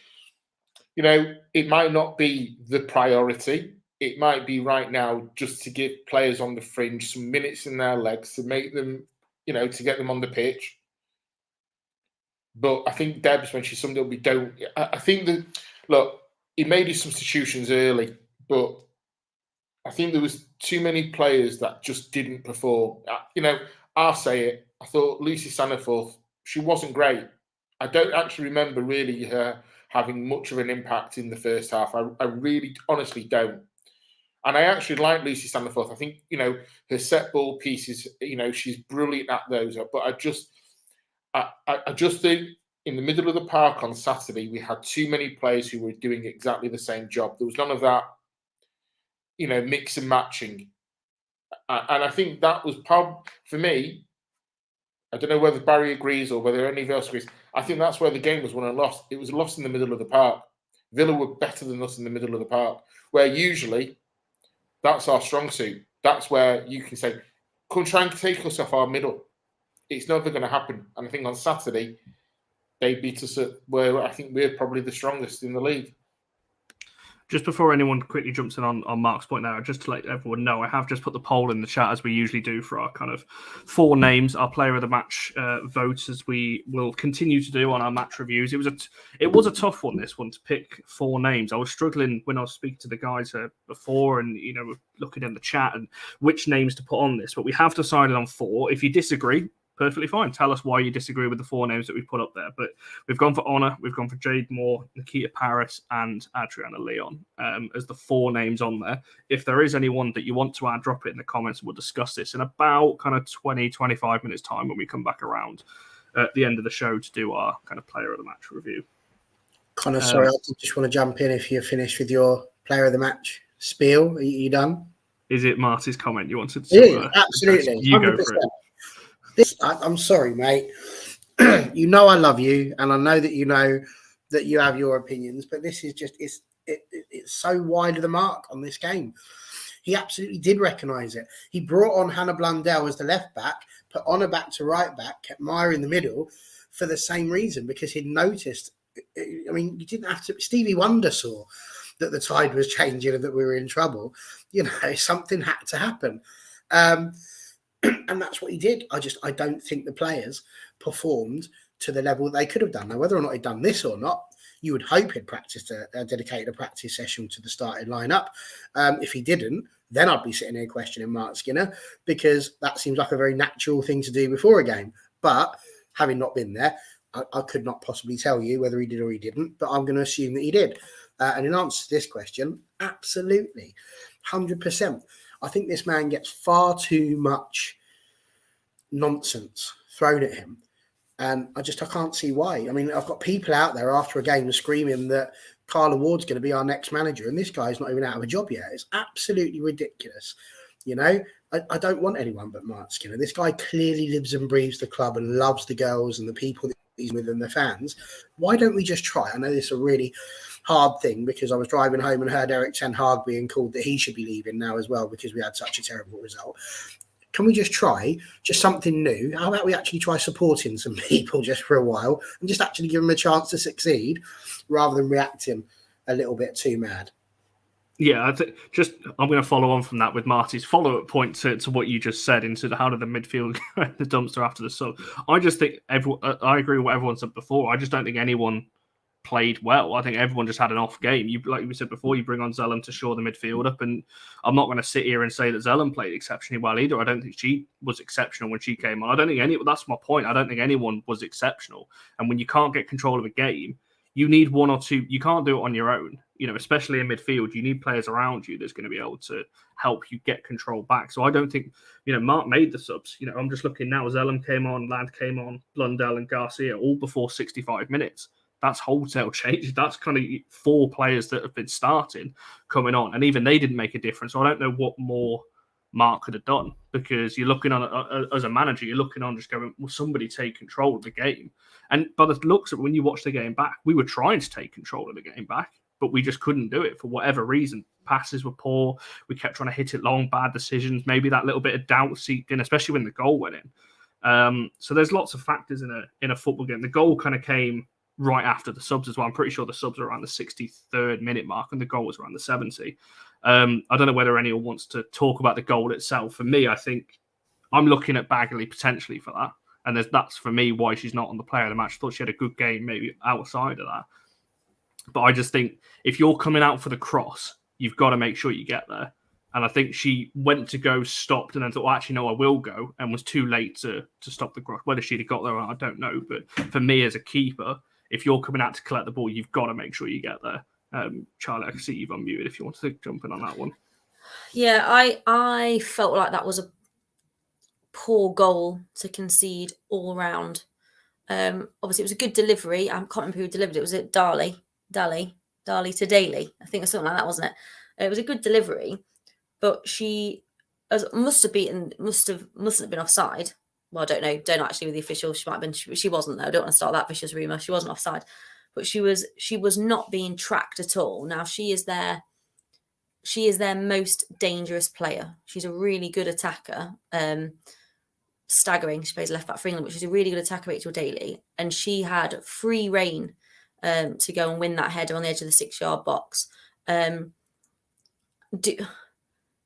you know, it might not be the priority. It might be right now just to give players on the fringe some minutes in their legs to make them, you know, to get them on the pitch. But I think Debs, when she summed up, I think that, look, he made his substitutions early, but I think there was too many players that just didn't perform. You know, I'll say it. I thought Lucy Saniforth, she wasn't great. I don't actually remember really her having much of an impact in the first half. I really, honestly don't. And I actually like Lucy Sandefurth. I think, her set ball pieces, she's brilliant at those. But I just think in the middle of the park on Saturday, we had too many players who were doing exactly the same job. There was none of that, mix and matching. And I think that was for me, I don't know whether Barry agrees or whether any of us agrees. I think that's where the game was won and lost. It was lost in the middle of the park. Villa were better than us in the middle of the park, where usually that's our strong suit. That's where you can say, come try and take us off our middle. It's never going to happen. And I think on Saturday, they beat us at where I think we're probably the strongest in the league. Just before anyone quickly jumps in on Mark's point now, just to let everyone know, I have just put the poll in the chat as we usually do for our kind of 4 names, our player of the match votes, as we will continue to do on our match reviews. It was a tough one, this one, to pick 4 names. I was struggling when I was speaking to the guys before and, looking in the chat and which names to put on this, but we have decided on 4. If you disagree, perfectly fine. Tell us why you disagree with the 4 names that we put up there. But we've gone for Honor, we've gone for Jade Moore, Nikita Paris, and Adriana Leon as the 4 names on there. If there is anyone that you want to add, drop it in the comments and we'll discuss this in about kind of 20, 25 minutes time when we come back around at the end of the show to do our kind of player of the match review. Connor, sorry, I just want to jump in if you're finished with your player of the match spiel. Are you done? Is it Marty's comment you wanted to? Absolutely. You 100%. go for it. I'm sorry, mate. I love you, and I know that you have your opinions, but this is just it's so wide of the mark on this game. He absolutely did recognise it. He brought on Hannah Blundell as the left back, put Honor back to right back, kept Maya in the middle for the same reason, because he'd noticed. I mean, you didn't have to. Stevie Wonder saw that the tide was changing and that we were in trouble. Something had to happen. And that's what he did. I don't think the players performed to the level they could have done. Now, whether or not he'd done this or not, you would hope he'd practiced dedicated a practice session to the starting lineup. If he didn't, then I'd be sitting here questioning Mark Skinner, because that seems like a very natural thing to do before a game. But having not been there, I could not possibly tell you whether he did or he didn't, but I'm going to assume that he did. And in answer to this question, absolutely, 100%. I think this man gets far too much nonsense thrown at him. And I can't see why. I mean, I've got people out there after a game screaming that Carla Ward's going to be our next manager, and this guy's not even out of a job yet. It's absolutely ridiculous. I don't want anyone but Mark Skinner. This guy clearly lives and breathes the club and loves the girls and the people that he's with and the fans. Why don't we just try? I know this is a really hard thing, because I was driving home and heard Eric Ten Hag being called that he should be leaving now as well, because we had such a terrible result. Can we just try something new? How about we actually try supporting some people just for a while and just actually give them a chance to succeed, rather than reacting a little bit too mad? Yeah, I'm going to follow on from that with Marty's follow-up point to what you just said into how did the midfield go in the dumpster after the sub. I just think I agree with what everyone said before. I just don't think anyone played well. I think everyone just had an off game. Like we said before, you bring on Zellum to shore the midfield up, and I'm not going to sit here and say that Zellum played exceptionally well either. I don't think she was exceptional when she came on. I don't think that's my point. I don't think anyone was exceptional. And when you can't get control of a game, you need one or two. You can't do it on your own. Especially in midfield, you need players around you that's going to be able to help you get control back. So I don't think, Mark made the subs. I'm just looking now. Zellum came on, Ladd came on, Blundell and Garcia all before 65 minutes. That's wholesale change. That's kind of 4 players that have been starting coming on, and even they didn't make a difference. So I don't know what more Mark could have done, because you're looking on as a manager, you're looking on just going, will somebody take control of the game? And by the looks of it, when you watch the game back, we were trying to take control of the game back, but we just couldn't do it for whatever reason. Passes were poor. We kept trying to hit it long, bad decisions. Maybe that little bit of doubt seeped in, especially when the goal went in. So there's lots of factors in a football game. The goal kind of came right after the subs as well. I'm pretty sure the subs are around the 63rd minute mark, and the goal was around the 70. I don't know whether anyone wants to talk about the goal itself. For me, I think I'm looking at Bagley potentially for that. And that's for me why she's not on the player of the match. I thought she had a good game maybe outside of that. But I just think if you're coming out for the cross, you've got to make sure you get there. And I think she went to go, stopped, and then thought, well, actually, no, I will go, and was too late to stop the cross. Whether she'd have got there, I don't know. But for me as a keeper, if you're coming out to collect the ball, you've got to make sure you get there. Charlie, I can see you've unmuted if you want to jump in on that one. Yeah, I felt like that was a poor goal to concede all round. Obviously, it was a good delivery. I can't remember who delivered it. Was it Dali to Daly? I think it was something like that, wasn't it? It was a good delivery, but she mustn't have been offside. Well, I don't know. Don't actually with the official. She might have been. She wasn't though. I don't want to start that vicious rumor. She wasn't offside, but she was not being tracked at all. Now she is their most dangerous player. She's a really good attacker. Staggering. She plays left back for England, but she's a really good attacker, Rachel Daly, and she had free reign to go and win that header on the edge of the 6-yard box.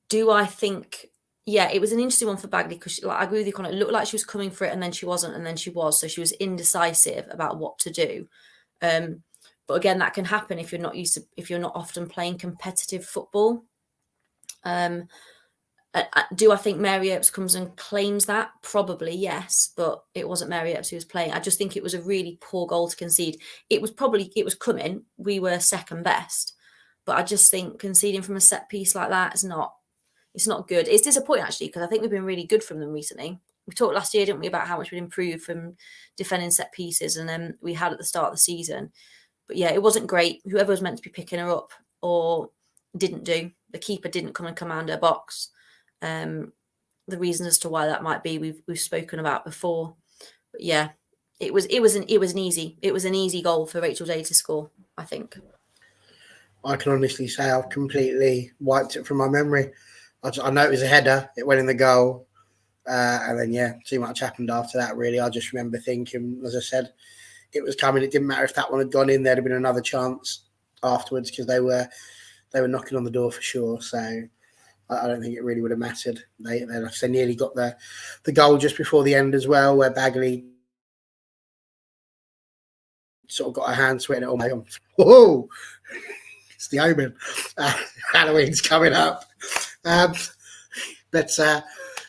Do I think? Yeah, it was an interesting one for Bagley because I agree with you, Connor. It looked like she was coming for it, and then she wasn't, and then she was. So she was indecisive about what to do. But again, that can happen if you're not often playing competitive football. Do I think Mary Earps comes and claims that? Probably, yes, but it wasn't Mary Earps who was playing. I just think it was a really poor goal to concede. It was coming. We were second best, but I just think conceding from a set piece like that is not. It's not good. It's disappointing actually because I think we've been really good from them recently. We talked last year, didn't we, about how much we'd improved from defending set pieces, and then we had at the start of the season. But yeah, it wasn't great. Whoever was meant to be picking her up or didn't do. The keeper didn't come and command her box. The reason as to why that might be, we've spoken about before. But yeah, it was an easy goal for Rachel Day to score, I think. I can honestly say I've completely wiped it from my memory. I know it was a header. It went in the goal. And then, yeah, too much happened after that, really. I just remember thinking, as I said, it was coming. It didn't matter if that one had gone in. There'd have been another chance afterwards because they were knocking on the door for sure. So I don't think it really would have mattered. They nearly got the goal just before the end as well, where Bagley sort of got her hand sweating. Oh, my God. Whoa! It's the omen. Halloween's coming up. But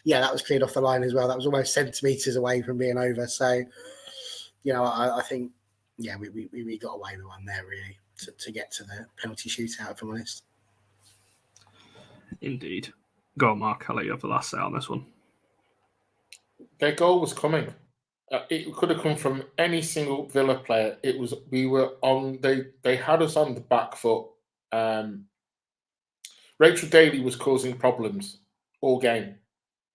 yeah, that was cleared off the line as well. That was almost centimetres away from being over. So, I think, yeah, we got away with one there, really, to get to the penalty shootout, if I'm honest. Indeed. Go on, Mark. I'll let you have the last say on this one. Their goal was coming. It could have come from any single Villa player. They had us on the back foot. Rachel Daly was causing problems all game.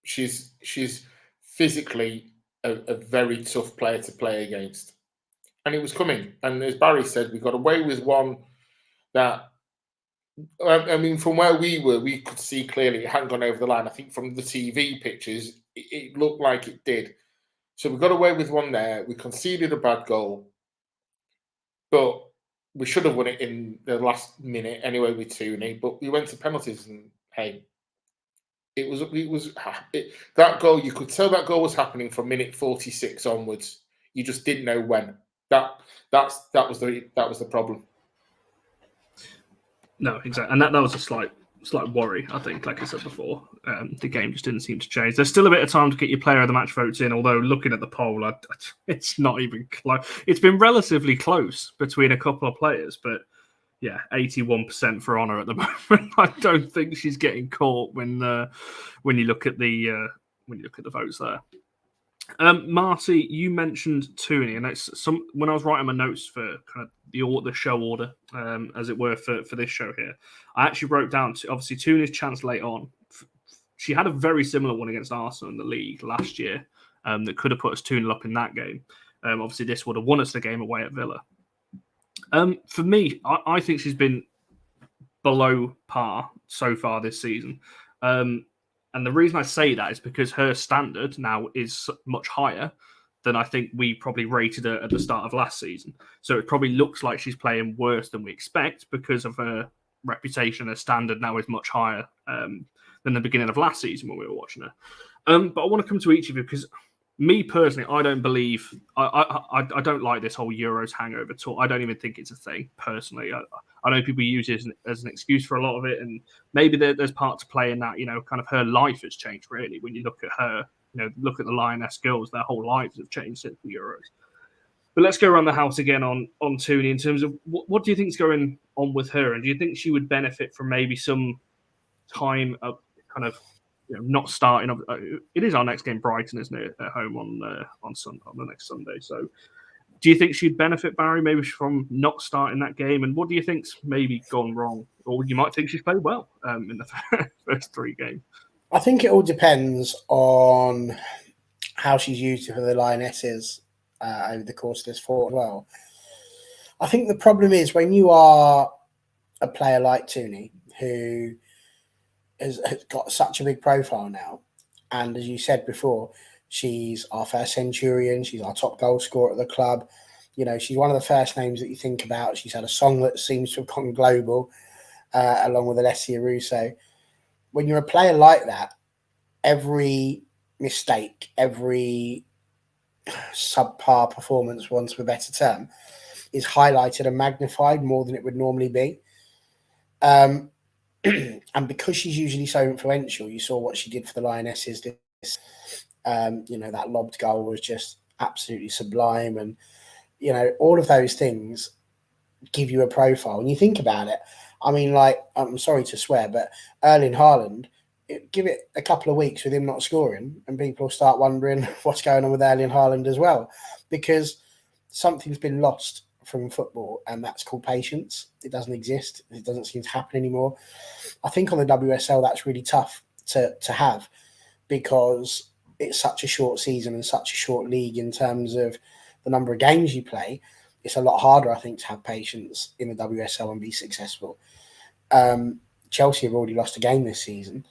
She's physically a very tough player to play against. And it was coming. And as Barry said, we got away with one that, I mean, from where we were, we could see clearly it hadn't gone over the line. I think from the TV pictures, it looked like it did. So we got away with one there. We conceded a bad goal. But we should have won it in the last minute anyway with 2-0. But we went to penalties and, hey, that goal, you could tell that goal was happening from minute 46 onwards. You just didn't know when. That was the problem. No, exactly, and that was a slight worry. I think, like I said before, the game just didn't seem to change. There's still a bit of time to get your player of the match votes in. Although looking at the poll, it's not even close. It's been relatively close between a couple of players, but yeah, 81% for Honor at the moment. I don't think she's getting caught when you look at the votes there. Marty, you mentioned Tooney, and it's when I was writing my notes for kind of the show order, as it were, for this show here, I actually wrote down obviously Tooney's chance late on. She had a very similar one against Arsenal in the league last year that could have put us 2-0 up in that game. Obviously, this would have won us the game away at Villa. For me, I think she's been below par so far this season. And the reason I say that is because her standard now is much higher than I think we probably rated her at the start of last season. So it probably looks like she's playing worse than we expect because of her reputation. Her standard now is much higher than the beginning of last season when we were watching her. But I want to come to each of you because me personally, I don't believe I don't like this whole Euros hangover talk. I don't even think it's a thing personally. I know people use it as an excuse for a lot of it, and maybe there's part to play in that. Kind of her life has changed really. When you look at her, look at the Lioness girls, their whole lives have changed since the Euros. But let's go around the house again on Tooney in terms of what do you think is going on with her, and do you think she would benefit from maybe some time of kind of not starting? It is our next game, Brighton, isn't it, at home on the next Sunday? So, do you think she'd benefit, Barry, maybe from not starting that game? And what do you think's maybe gone wrong, or you might think she's played well in the first 3 games? I think it all depends on how she's used for the Lionesses over the course of this form as well. I think the problem is when you are a player like Tooney, who has got such a big profile now, and as you said before, she's our first centurion, she's our top goal scorer at the club. She's one of the first names that you think about. She's had a song that seems to have gone global, along with Alessia Russo. When you're a player like that, every mistake, every subpar performance, for want of a better term, is highlighted and magnified more than it would normally be. And because she's usually so influential, you saw what she did for the Lionesses. That lobbed goal was just absolutely sublime. And, all of those things give you a profile. When you think about it, I mean, I'm sorry to swear, but Erling Haaland, give it a couple of weeks with him not scoring and people will start wondering what's going on with Erling Haaland as well, because something's been lost from football, and that's called patience. It doesn't exist. It doesn't seem to happen anymore. I think on the WSL, that's really tough to have, because it's such a short season and such a short league in terms of the number of games you play. It's a lot harder, I think, to have patience in the WSL and be successful. Chelsea have already lost a game this season,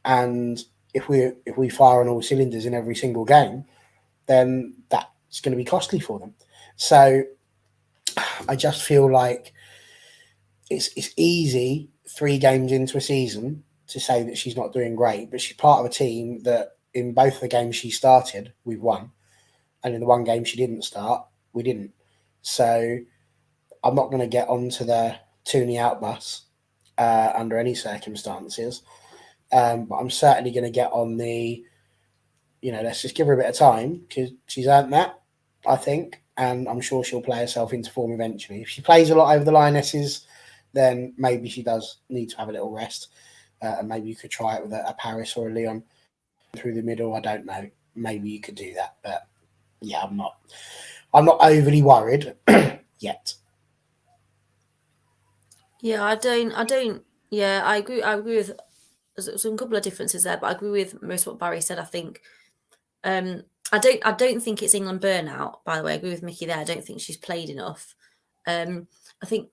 and if we fire on all cylinders in every single game, then that's going to be costly for them. So I just feel like it's easy 3 games into a season to say that she's not doing great, but she's part of a team that in both the games she started, we've won, and in the one game she didn't start, we didn't. So I'm not going to get onto the Tooney out bus under any circumstances, but I'm certainly going to get on the, let's just give her a bit of time, because she's earned that, I think, and I'm sure she'll play herself into form eventually. If she plays a lot over the Lionesses, then maybe she does need to have a little rest, and maybe you could try it with a Paris or a Lyon through the middle. I don't know. Maybe you could do that, but yeah, I'm not overly worried yet. Yeah, I don't. Yeah, I agree with. There's a couple of differences there, but I agree with most of what Barry said. I think. I don't think it's England burnout. By the way, I agree with Mickey there. I don't think she's played enough. I think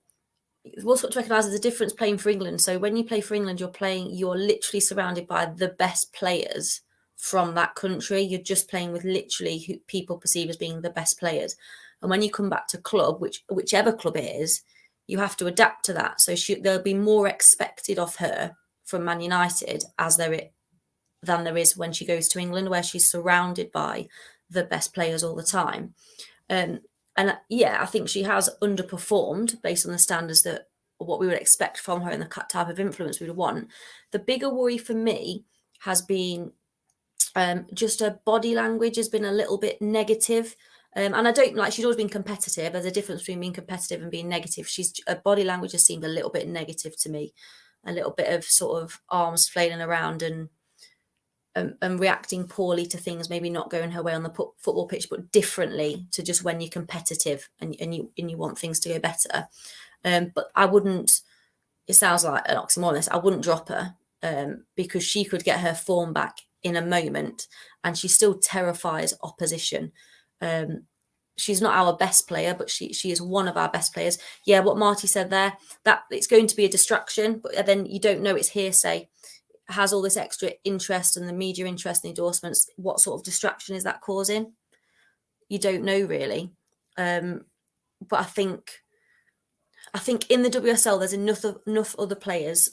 what's got to recognise is the difference playing for England. So when you play for England, you're literally surrounded by the best players from that country. You're just playing with literally who people perceive as being the best players. And when you come back to club, whichever club it is, you have to adapt to that. So there'll be more expected of her from Man United than there is when she goes to England, where she's surrounded by the best players all the time. And yeah, I think she has underperformed based on the standards that what we would expect from her and the type of influence we would want. The bigger worry for me has been just her body language has been a little bit negative. And I don't she's always been competitive. There's a difference between being competitive and being negative. Her body language has seemed a little bit negative to me, a little bit of sort of arms flailing around and reacting poorly to things, maybe not going her way on the football pitch, but differently to just when you're competitive and you want things to go better. But I wouldn't. It sounds like an oxymoron. I wouldn't drop her because she could get her form back in a moment, and she still terrifies opposition. She's not our best player, but she is one of our best players. Yeah, what Marty said there, that it's going to be a distraction, but then you don't know, it's hearsay. Has all this extra interest and the media interest and endorsements. What sort of distraction is that causing? You don't know really. But I think in the WSL there's enough other players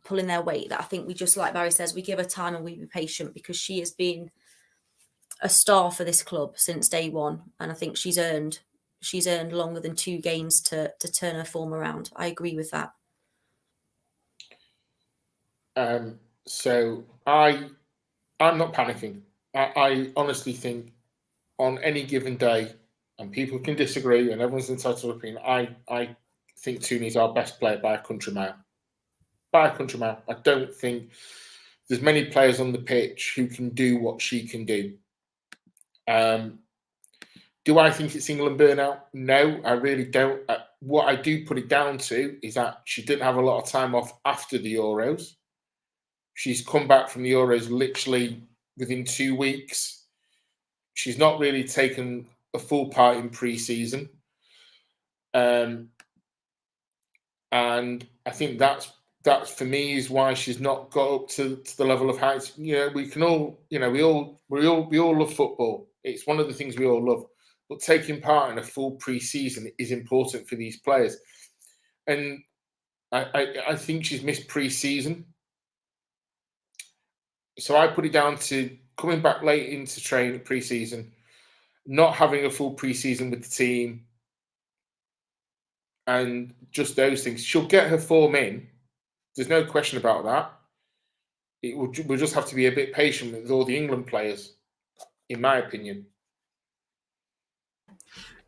pulling their weight that I think we just, like Barry says, we give her time and we be patient, because she has been a star for this club since day one, and I think she's earned longer than 2 games to turn her form around. I agree with that. So I'm not panicking. I honestly think on any given day, and people can disagree, and everyone's entitled to opinion. I think Tooney's our best player by a country mile. By a country mile. I don't think there's many players on the pitch who can do what she can do. Do I think it's England burnout? No, I really don't. What I do put it down to is that she didn't have a lot of time off after the Euros. She's come back from the Euros literally within 2 weeks. She's not really taken a full part in pre-season. And I think that's for me is why she's not got up to the level of heights. We can all, we all love football. It's one of the things we all love. But taking part in a full pre-season is important for these players. And I think she's missed pre-season. So I put it down to coming back late into training pre-season, not having a full pre-season with the team, and just those things. She'll get her form in. There's no question about that. We'll just have to be a bit patient with all the England players, in my opinion.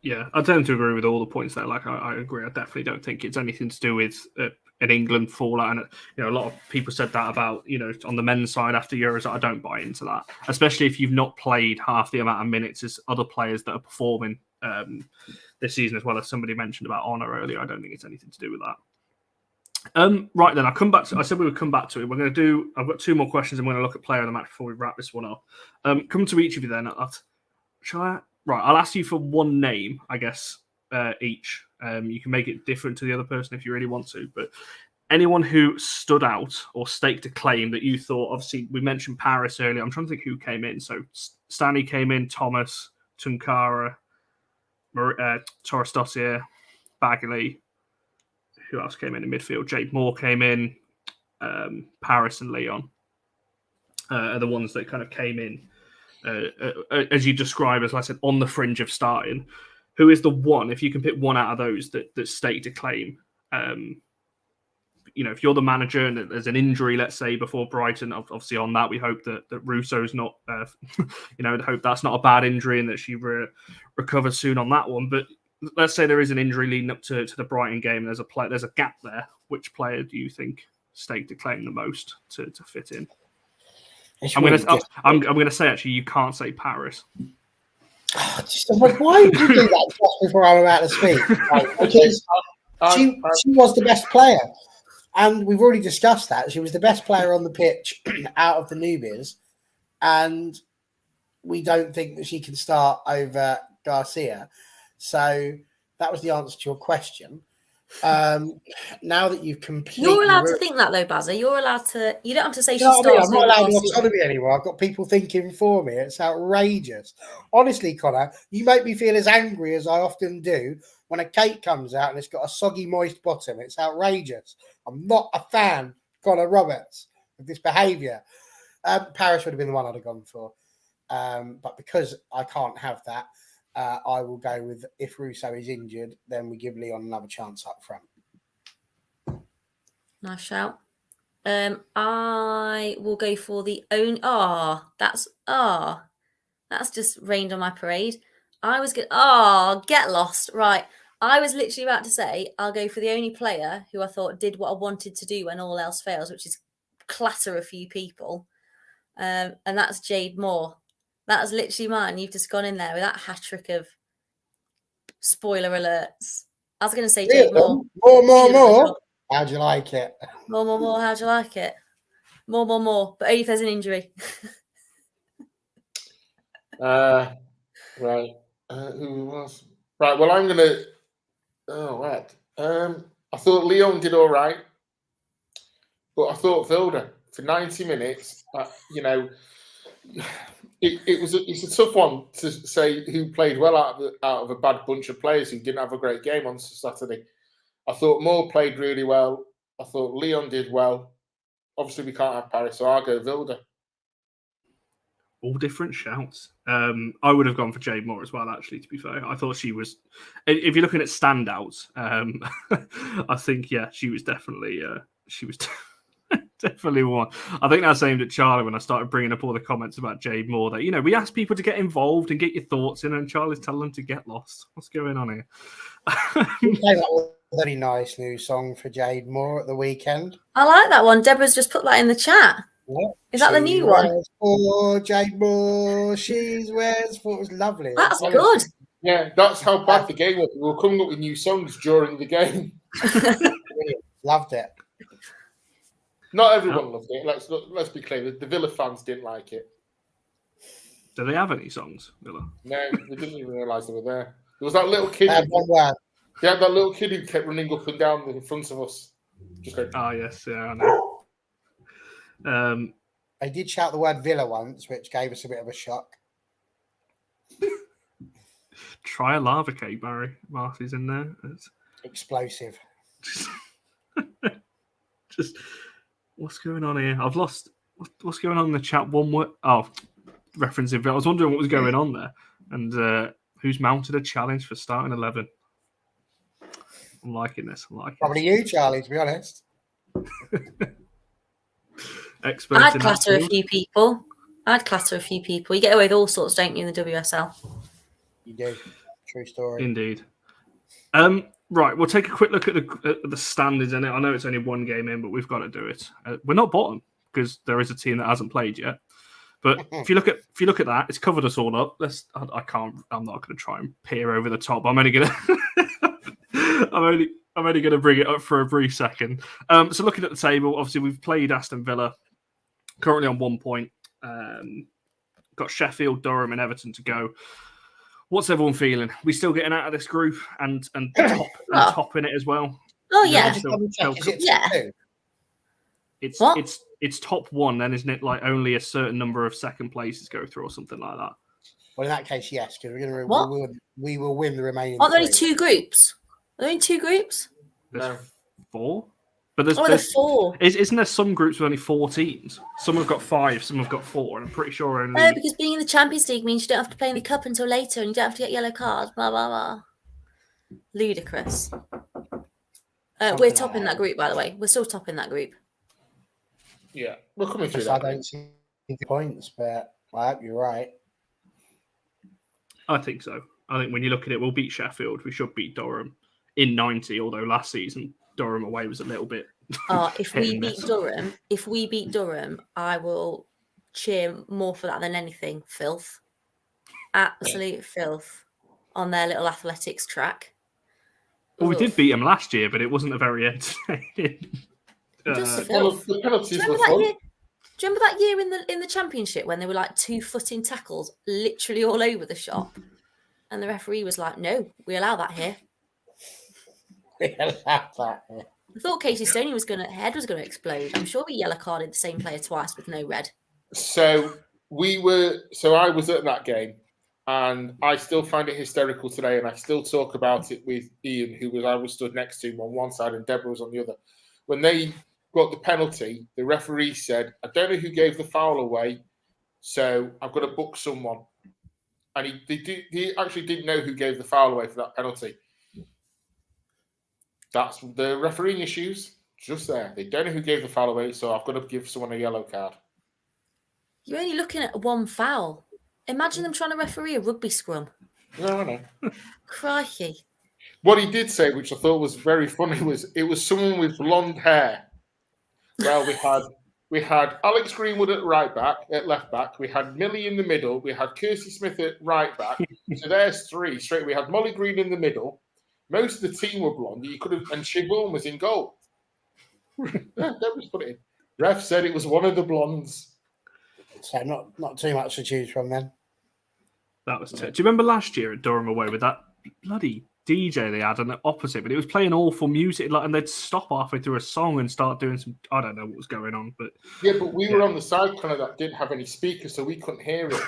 Yeah, I tend to agree with all the points there. Like, I agree. I definitely don't think it's anything to do with an England fallout. And, a lot of people said that about, on the men's side after Euros. I don't buy into that, especially if you've not played half the amount of minutes as other players that are performing this season, as well as somebody mentioned about Honor earlier. I don't think it's anything to do with that. Right then, I'll come back to. I said we would come back to it. We're going to do. I've got 2 more questions. I'm going to look at player of the match before we wrap this one up. Come to each of you then. Shall I? Right, I'll ask you for one name, I guess, each. You can make it different to the other person if you really want to. But anyone who stood out or staked a claim that you thought, obviously, we mentioned Paris earlier. I'm trying to think who came in. So Stanley came in, Thomas, Tunkara, Torres Dossier, Bagley. Who else came in midfield? Jake Moore came in, Paris and Leon are the ones that kind of came in. As you describe, as I said, on the fringe of starting. Who is the one, if you can pick one out of those that staked a claim? If you're the manager and there's an injury, let's say, before Brighton, obviously on that, we hope that Russo's not, hope that's not a bad injury and that she recovers soon on that one. But let's say there is an injury leading up to the Brighton game and there's a gap there. Which player do you think staked a claim the most to fit in? I'm going to say, actually, you can't say Paris. Why would you do that just before I'm about to speak? Because she was the best player. And we've already discussed that. She was the best player on the pitch out of the newbies. And we don't think that she can start over Garcia. So that was the answer to your question. Now that you've completely... You're allowed to think that, though, Bazza. You're allowed to... You don't have to say she starts... I'm not allowed to autonomy anymore. I've got people thinking for me. It's outrageous. Honestly, Connor, you make me feel as angry as I often do when a cake comes out and it's got a soggy, moist bottom. It's outrageous. I'm not a fan, Connor Roberts, of this behaviour. Paris would have been the one I'd have gone for. But because I can't have that, I will go with, if Russo is injured, then we give Leon another chance up front. Nice shout. I will go for the own. That's just rained on my parade. I was good. Get lost. Right. I was literally about to say I'll go for the only player who I thought did what I wanted to do when all else fails, which is clatter a few people. And that's Jade Moore. That was literally mine. You've just gone in there with that hat trick of spoiler alerts. I was going to say Jade Moore. More. How'd you like it? More. How'd you like it? More. But only if there's an injury. Right. Who was? Right. Well, I'm going to... Oh, right. I thought Leon did all right. But I thought Vilda, for 90 minutes, it's a tough one to say who played well out of a bad bunch of players who didn't have a great game on Saturday. I thought Moore played really well. I thought Leon did well. Obviously, we can't have Paris, so I'll go Vilda. All different shouts. I would have gone for Jade Moore as well, actually, to be fair. I thought she was... If you're looking at standouts, I think, she was definitely... Definitely one. I think that's aimed at Charlie when I started bringing up all the comments about Jade Moore. That, you know, we ask people to get involved and get your thoughts in, and Charlie's telling them to get lost. What's going on here? We came up with a very nice new song for Jade Moore at the weekend. I like that one. Deborah's just put that in the chat. Yeah. Is that the new one? For Jade Moore, she's wears for. It was lovely. That's good. Yeah, that's how bad the game was. We were coming up with new songs during the game. Loved it. Not everyone loved it. Let's be clear. The Villa fans didn't like it. Do they have any songs, Villa? No, they didn't even realise they were there. There was that little kid. One word. They had that little kid who kept running up and down in front of us. Just going, Oh, yes, yeah, I know. They did shout the word Villa once, which gave us a bit of a shock. Try a lava cake, Barry. Marcy's in there. It's Explosive. just what's going on here? I've lost what's going on in the chat. One word. Oh, referencing. I was wondering what was going on there, and who's mounted a challenge for starting 11. I'm liking this. I'm liking Probably you, Charlie, to be honest. Expert. I'd clatter a few people. You get away with all sorts, don't you, in the WSL? You do. True story. Indeed. Right, we'll take a quick look at the standings in it. I know it's only one game in, but we've got to do it. We're not bottom because there is a team that hasn't played yet. But if you look at that, it's covered us all up. I'm not going to try and peer over the top. I'm only going to bring it up for a brief second. So looking at the table, obviously we've played Aston Villa, currently on 1 point. Got Sheffield, Durham, and Everton to go. What's everyone feeling? We still getting out of this group and topping it as well? Oh yeah, It's top one, then, isn't it? Like only a certain number of second places go through or something like that. Well, in that case, yes, because we will win the remaining. Aren't there only 2 groups? Are there only 2 groups? There's 4. But there's 4. Isn't there some groups with only 4 teams? Some have got 5, some have got 4, and I'm pretty sure only. No, because being in the Champions League means you don't have to play in the cup until later, and you don't have to get yellow cards. Blah blah blah. Ludicrous. We're topping that group, by the way. We're still topping that group. Yeah, we're coming through I that. don't see the points, but I hope you're right. I think so. I think when you look at it, we'll beat Sheffield. We should beat Durham in 90, although last season Durham away was a little bit. If we beat Durham, I will cheer more for that than anything. Filth. Absolute filth on their little athletics track. Well, we did beat them last year, but it wasn't a very entertaining. The penalties were Do fun. you remember that year in the Championship when they were like 2-footing tackles literally all over the shop? And the referee was like, no, we allow that here. I thought Casey Stoney's head was going to explode. I'm sure we yellow carded the same player twice with no red. So I was at that game, and I still find it hysterical today, and I still talk about it with Ian, I was stood next to him on one side and Deborah was on the other. When they got the penalty, the referee said, I don't know who gave the foul away, so I've got to book someone. And he actually didn't know who gave the foul away for that penalty. That's the refereeing issues just there. They don't know who gave the foul away, so I've got to give someone a yellow card. You're only looking at one foul. Imagine them trying to referee a rugby scrum. No, I know. Crikey. What he did say, which I thought was very funny, was it was someone with blonde hair. Well, we had Alex Greenwood at left back. We had Millie in the middle. We had Kirsty Smith at right back. So there's 3 straight. We had Molly Green in the middle. Most of the team were blonde. And Siobhan was in goal. Nobody's put it in. Ref said it was one of the blondes. So not too much to choose from then. That was. Do you remember last year at Durham away with that bloody DJ they had on the opposite? But it was playing awful music, and they'd stop halfway through a song and start doing some. I don't know what was going on, but but we were on the side corner that didn't have any speakers, so we couldn't hear it.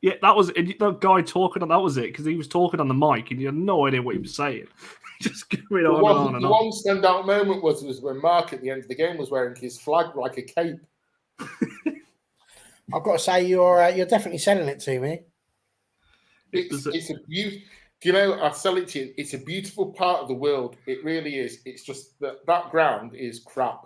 Yeah, that was the guy talking. That was it, because he was talking on the mic and you had no idea what he was saying. Just going on and on. The one standout moment was when Mark at the end of the game was wearing his flag like a cape. I've got to say, you're definitely selling it to me. It's a beautiful. Do you know? I'll sell it to you. It's a beautiful part of the world. It really is. It's just that ground is crap.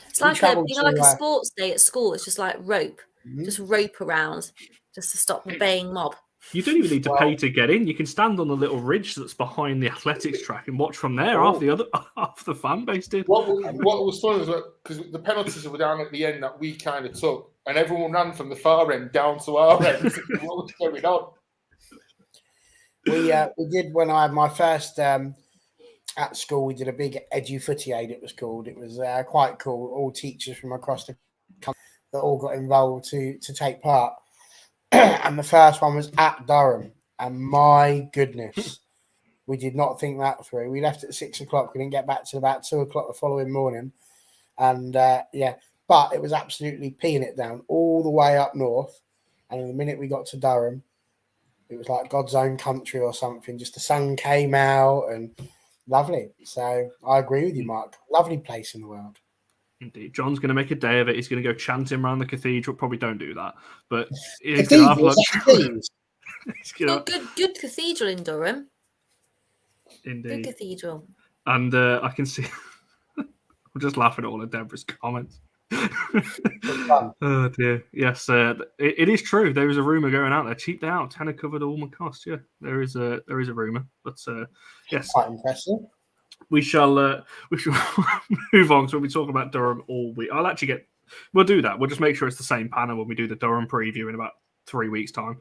It's We like travelled like a to, sports day at school. It's just like rope, Mhm. just rope around, just to stop the baying mob. You don't even need to Well- pay to get in. You can stand on the little ridge that's behind the athletics track and watch from there. Oh. Half the fan base did. What was fun was because the penalties were down at the end that we kind of took, and everyone ran from the far end down to our end. What was going on? we did when I had my first at school. We did a big edu-footy-aid. It was called. It was quite cool. All teachers from across the country that all got involved to take part. And the first one was at Durham. And my goodness, we did not think that through. We left at 6 o'clock. We didn't get back till about 2 o'clock the following morning. And but it was absolutely peeing it down all the way up north. And in the minute we got to Durham, it was like God's own country or something. Just the sun came out and lovely. So I agree with you, Mark. Lovely place in the world. Indeed. John's going to make a day of it. He's going to go chanting around the cathedral. Probably don't do that. But he's going to have lunch. Well, good cathedral in Durham. Indeed. Good cathedral. And I can see... I'm just laughing at all of Deborah's comments. Oh dear. Yes, it is true. There is a rumor going out there. Cheaped out, tenner covered all my costs. Yeah, there is a rumor. But yes, quite impressive. We shall move on. So when we talk about Durham all week, we'll do that. We'll just make sure it's the same panel when we do the Durham preview in about 3 weeks' time.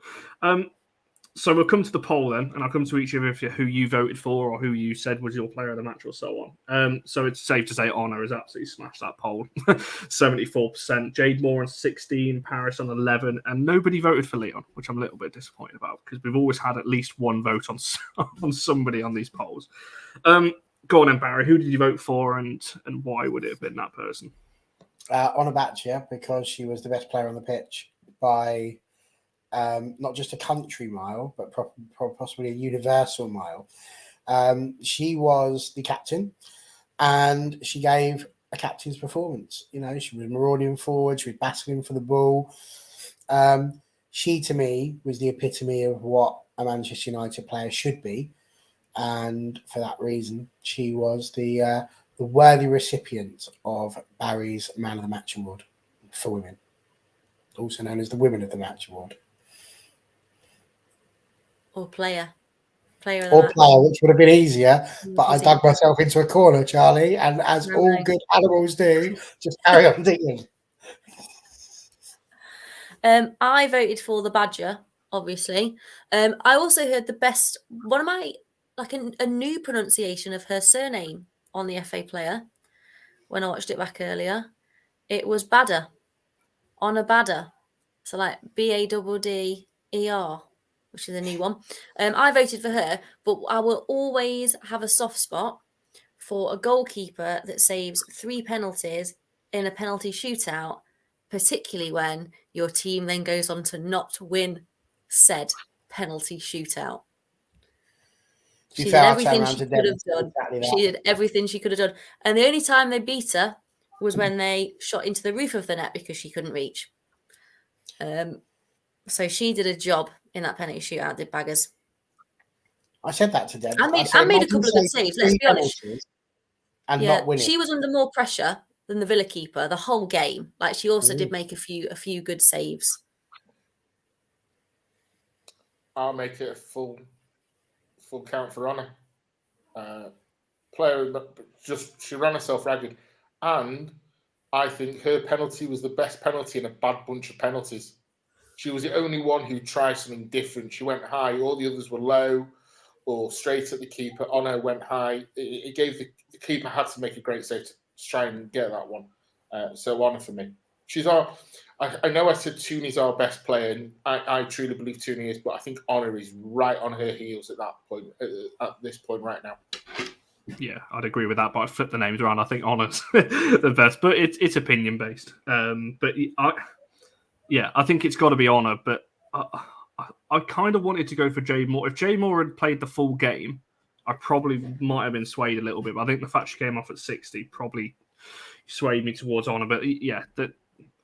So we'll come to the poll then, and I'll come to each of you who you voted for or who you said was your player of the match or so on. So it's safe to say Honor has absolutely smashed that poll. 74%. Jade Moore on 16, Paris on 11, and nobody voted for Leon, which I'm a little bit disappointed about because we've always had at least one vote on somebody on these polls. Go on then, Barry. Who did you vote for and why would it have been that person? Honor Batcher, because she was the best player on the pitch by... not just a country mile, but possibly a universal mile. She was the captain, and she gave a captain's performance. You know, she was marauding forward, she was battling for the ball. She, to me, was the epitome of what a Manchester United player should be, and for that reason, she was the worthy recipient of Barry's Man of the Match award for women, also known as the Women of the Match award. Or player of the Or match. player, which would have been easier, but I dug myself into a corner, Charlie, and as all good animals do, just carry on digging. I voted for the Badger, obviously. I also heard a new pronunciation of her surname on the FA player when I watched it back earlier. It was Badder, Honor Badder. So like Badder, which is a new one. I voted for her, but I will always have a soft spot for a goalkeeper that saves 3 penalties in a penalty shootout, particularly when your team then goes on to not win said penalty shootout. She did everything she could have done. She did everything she could have done. And the only time they beat her was when they shot into the roof of the net because she couldn't reach. So she did a job in that penalty shootout, did Baggers. I said that to Deb. I made a couple of good saves, let's be honest. And not winning. She was under more pressure than the Villa keeper the whole game. Like she also did make a few good saves. I'll make it a full count for Honor. Player, she ran herself ragged, and I think her penalty was the best penalty in a bad bunch of penalties. She was the only one who tried something different. She went high. All the others were low or straight at the keeper. Honor went high. It gave the keeper had to make a great save to try and get that one. So Honor for me. She's I know I said Tooney's our best player, and I truly believe Tooney is, but I think Honor is right on her heels at that point, at this point right now. Yeah, I'd agree with that, but I'd flip the names around. I think Honor's the best, but it's opinion based. But I think it's got to be Honor. But I kind of wanted to go for Jade Moore. If Jade Moore had played the full game, I probably might have been swayed a little bit. But I think the fact she came off at 60 probably swayed me towards Honor. But yeah,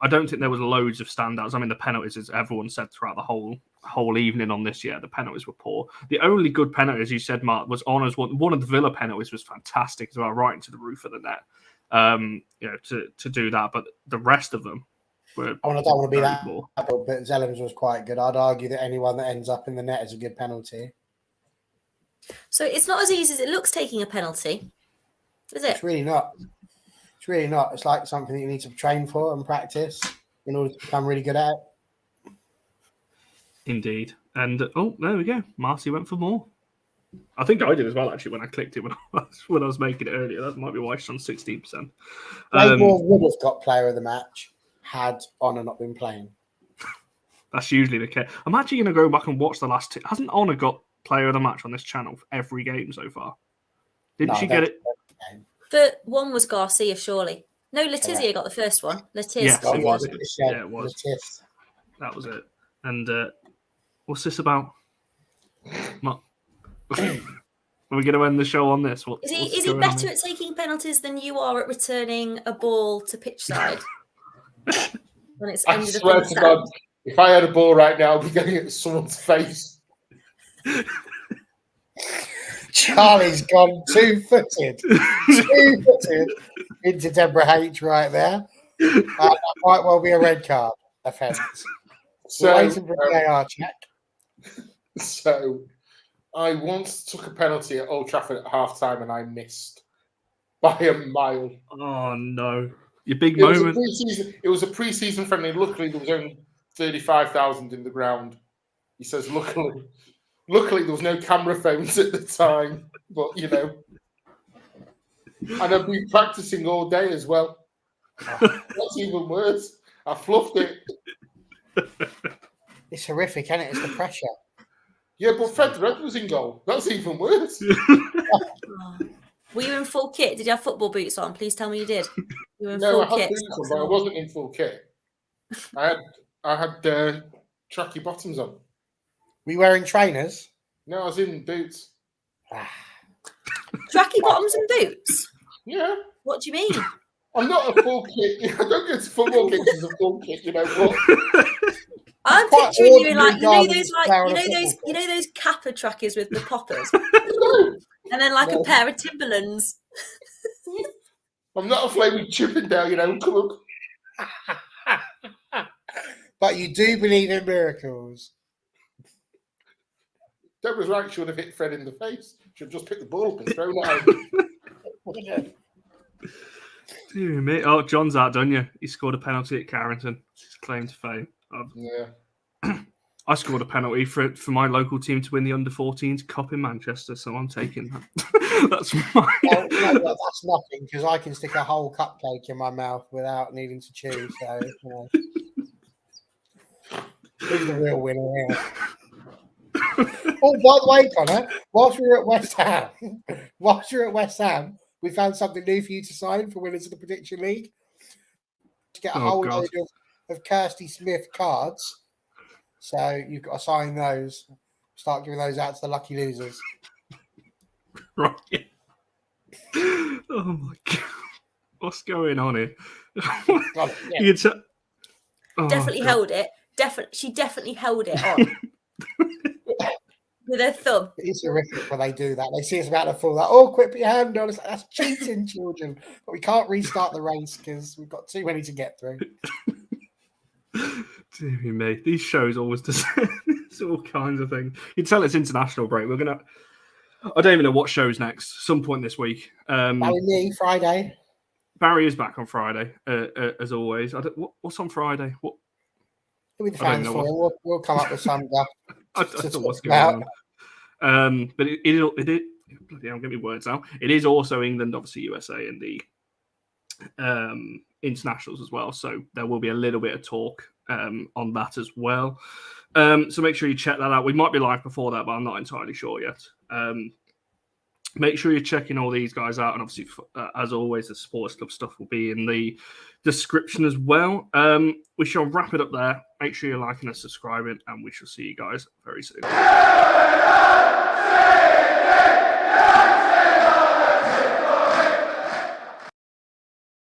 I don't think there was loads of standouts. I mean, the penalties, as everyone said throughout the whole evening on this year, the penalties were poor. The only good penalty, as you said, Mark, was Honor's one. One of the Villa penalties was fantastic as well, right into the roof of the net. to do that. But the rest of them were. I don't want to be that, poor. but Zellum's was quite good. I'd argue that anyone that ends up in the net is a good penalty. So it's not as easy as it looks taking a penalty, is it? It's really not. It's really not. It's like something that you need to train for and practice in order to become really good at it. Indeed. And there we go. Marcy went for more. I think I did as well, actually, when I clicked it when I was making it earlier. That might be why she's on 16%. Claymore would have got player of the match had Honor not been playing. That's usually the case. I'm actually going to go back and watch the last two. Hasn't Honor got player of the match on this channel for every game so far? Didn't she get it? The one was Garcia, surely. No, Letizia got the first one. Letizia. Yes, it was. Yeah, it was. That was it. And what's this about? Are we going to end the show on this? Is he better at taking penalties than you are at returning a ball to pitch side? When it's I swear to God, if I had a ball right now, I'd be getting it at someone's face. Charlie's gone two-footed into Deborah H right there. That might well be a red card offence. So, waiting for a VAR check. So, I once took a penalty at Old Trafford at half-time and I missed by a mile. Oh, no. Your big moment. It was a pre-season friendly. Luckily, there was only 35,000 in the ground. He says, luckily there was no camera phones at the time. But, and I've been practicing all day as well. That's even worse. I fluffed it. It's horrific, isn't it? It's the pressure. Yeah, but Fred Red was in goal. That's even worse. Were you in full kit? Did you have football boots on? Please tell me you did. You were in No, full I had kit. boots on, but I wasn't in full kit. I had tracky bottoms on. Were you wearing trainers? No, I was in boots. Tracky bottoms and boots? Yeah. What do you mean? I'm not a full kit. I don't go to football games as a full kit, but I'm picturing you in those Kappa trackers with the poppers, and then a pair of Timberlands. I'm not afraid with Chippendale, come on. But you do believe in miracles. Deborah's right. She would have hit Fred in the face. She would have just picked the ball up and thrown it out. Dear me. Oh, John's outdone you. He scored a penalty at Carrington. It's his claim to fame. I scored a penalty for my local team to win the under-14s cup in Manchester, so I'm taking that. That's mine. That's nothing, because I can stick a whole cupcake in my mouth without needing to chew. So, who's the real winner here? Oh, by the way, Connor, whilst we were at West Ham, we found something new for you to sign for winners of the Prediction League. To get a whole load of Kirsty Smith cards. So you've got to sign those. Start giving those out to the lucky losers. Right. Oh my God. What's going on here? Definitely held it. She definitely held it on. With her thumb. It's horrific when they do that. They see us about to fall. Like, quick, put your hand on us. That's cheating, children. But we can't restart the race because we've got too many to get through. Dear me, these shows always do all kinds of things. You can tell it's international break. I don't even know what show's next. Some point this week. Friday. Barry is back on Friday, as always. What's on Friday? What? It'll be the fans for. We'll come up with some stuff. I don't know what's going on. But it bloody hell, get me words out. It is also England, obviously USA, and the internationals as well. So there will be a little bit of talk on that as well. So make sure you check that out. We might be live before that, but I'm not entirely sure yet. Make sure you're checking all these guys out. And obviously, as always, the Sports Club stuff will be in the description as well. We shall wrap it up there. Make sure you're liking and subscribing, and we shall see you guys very soon.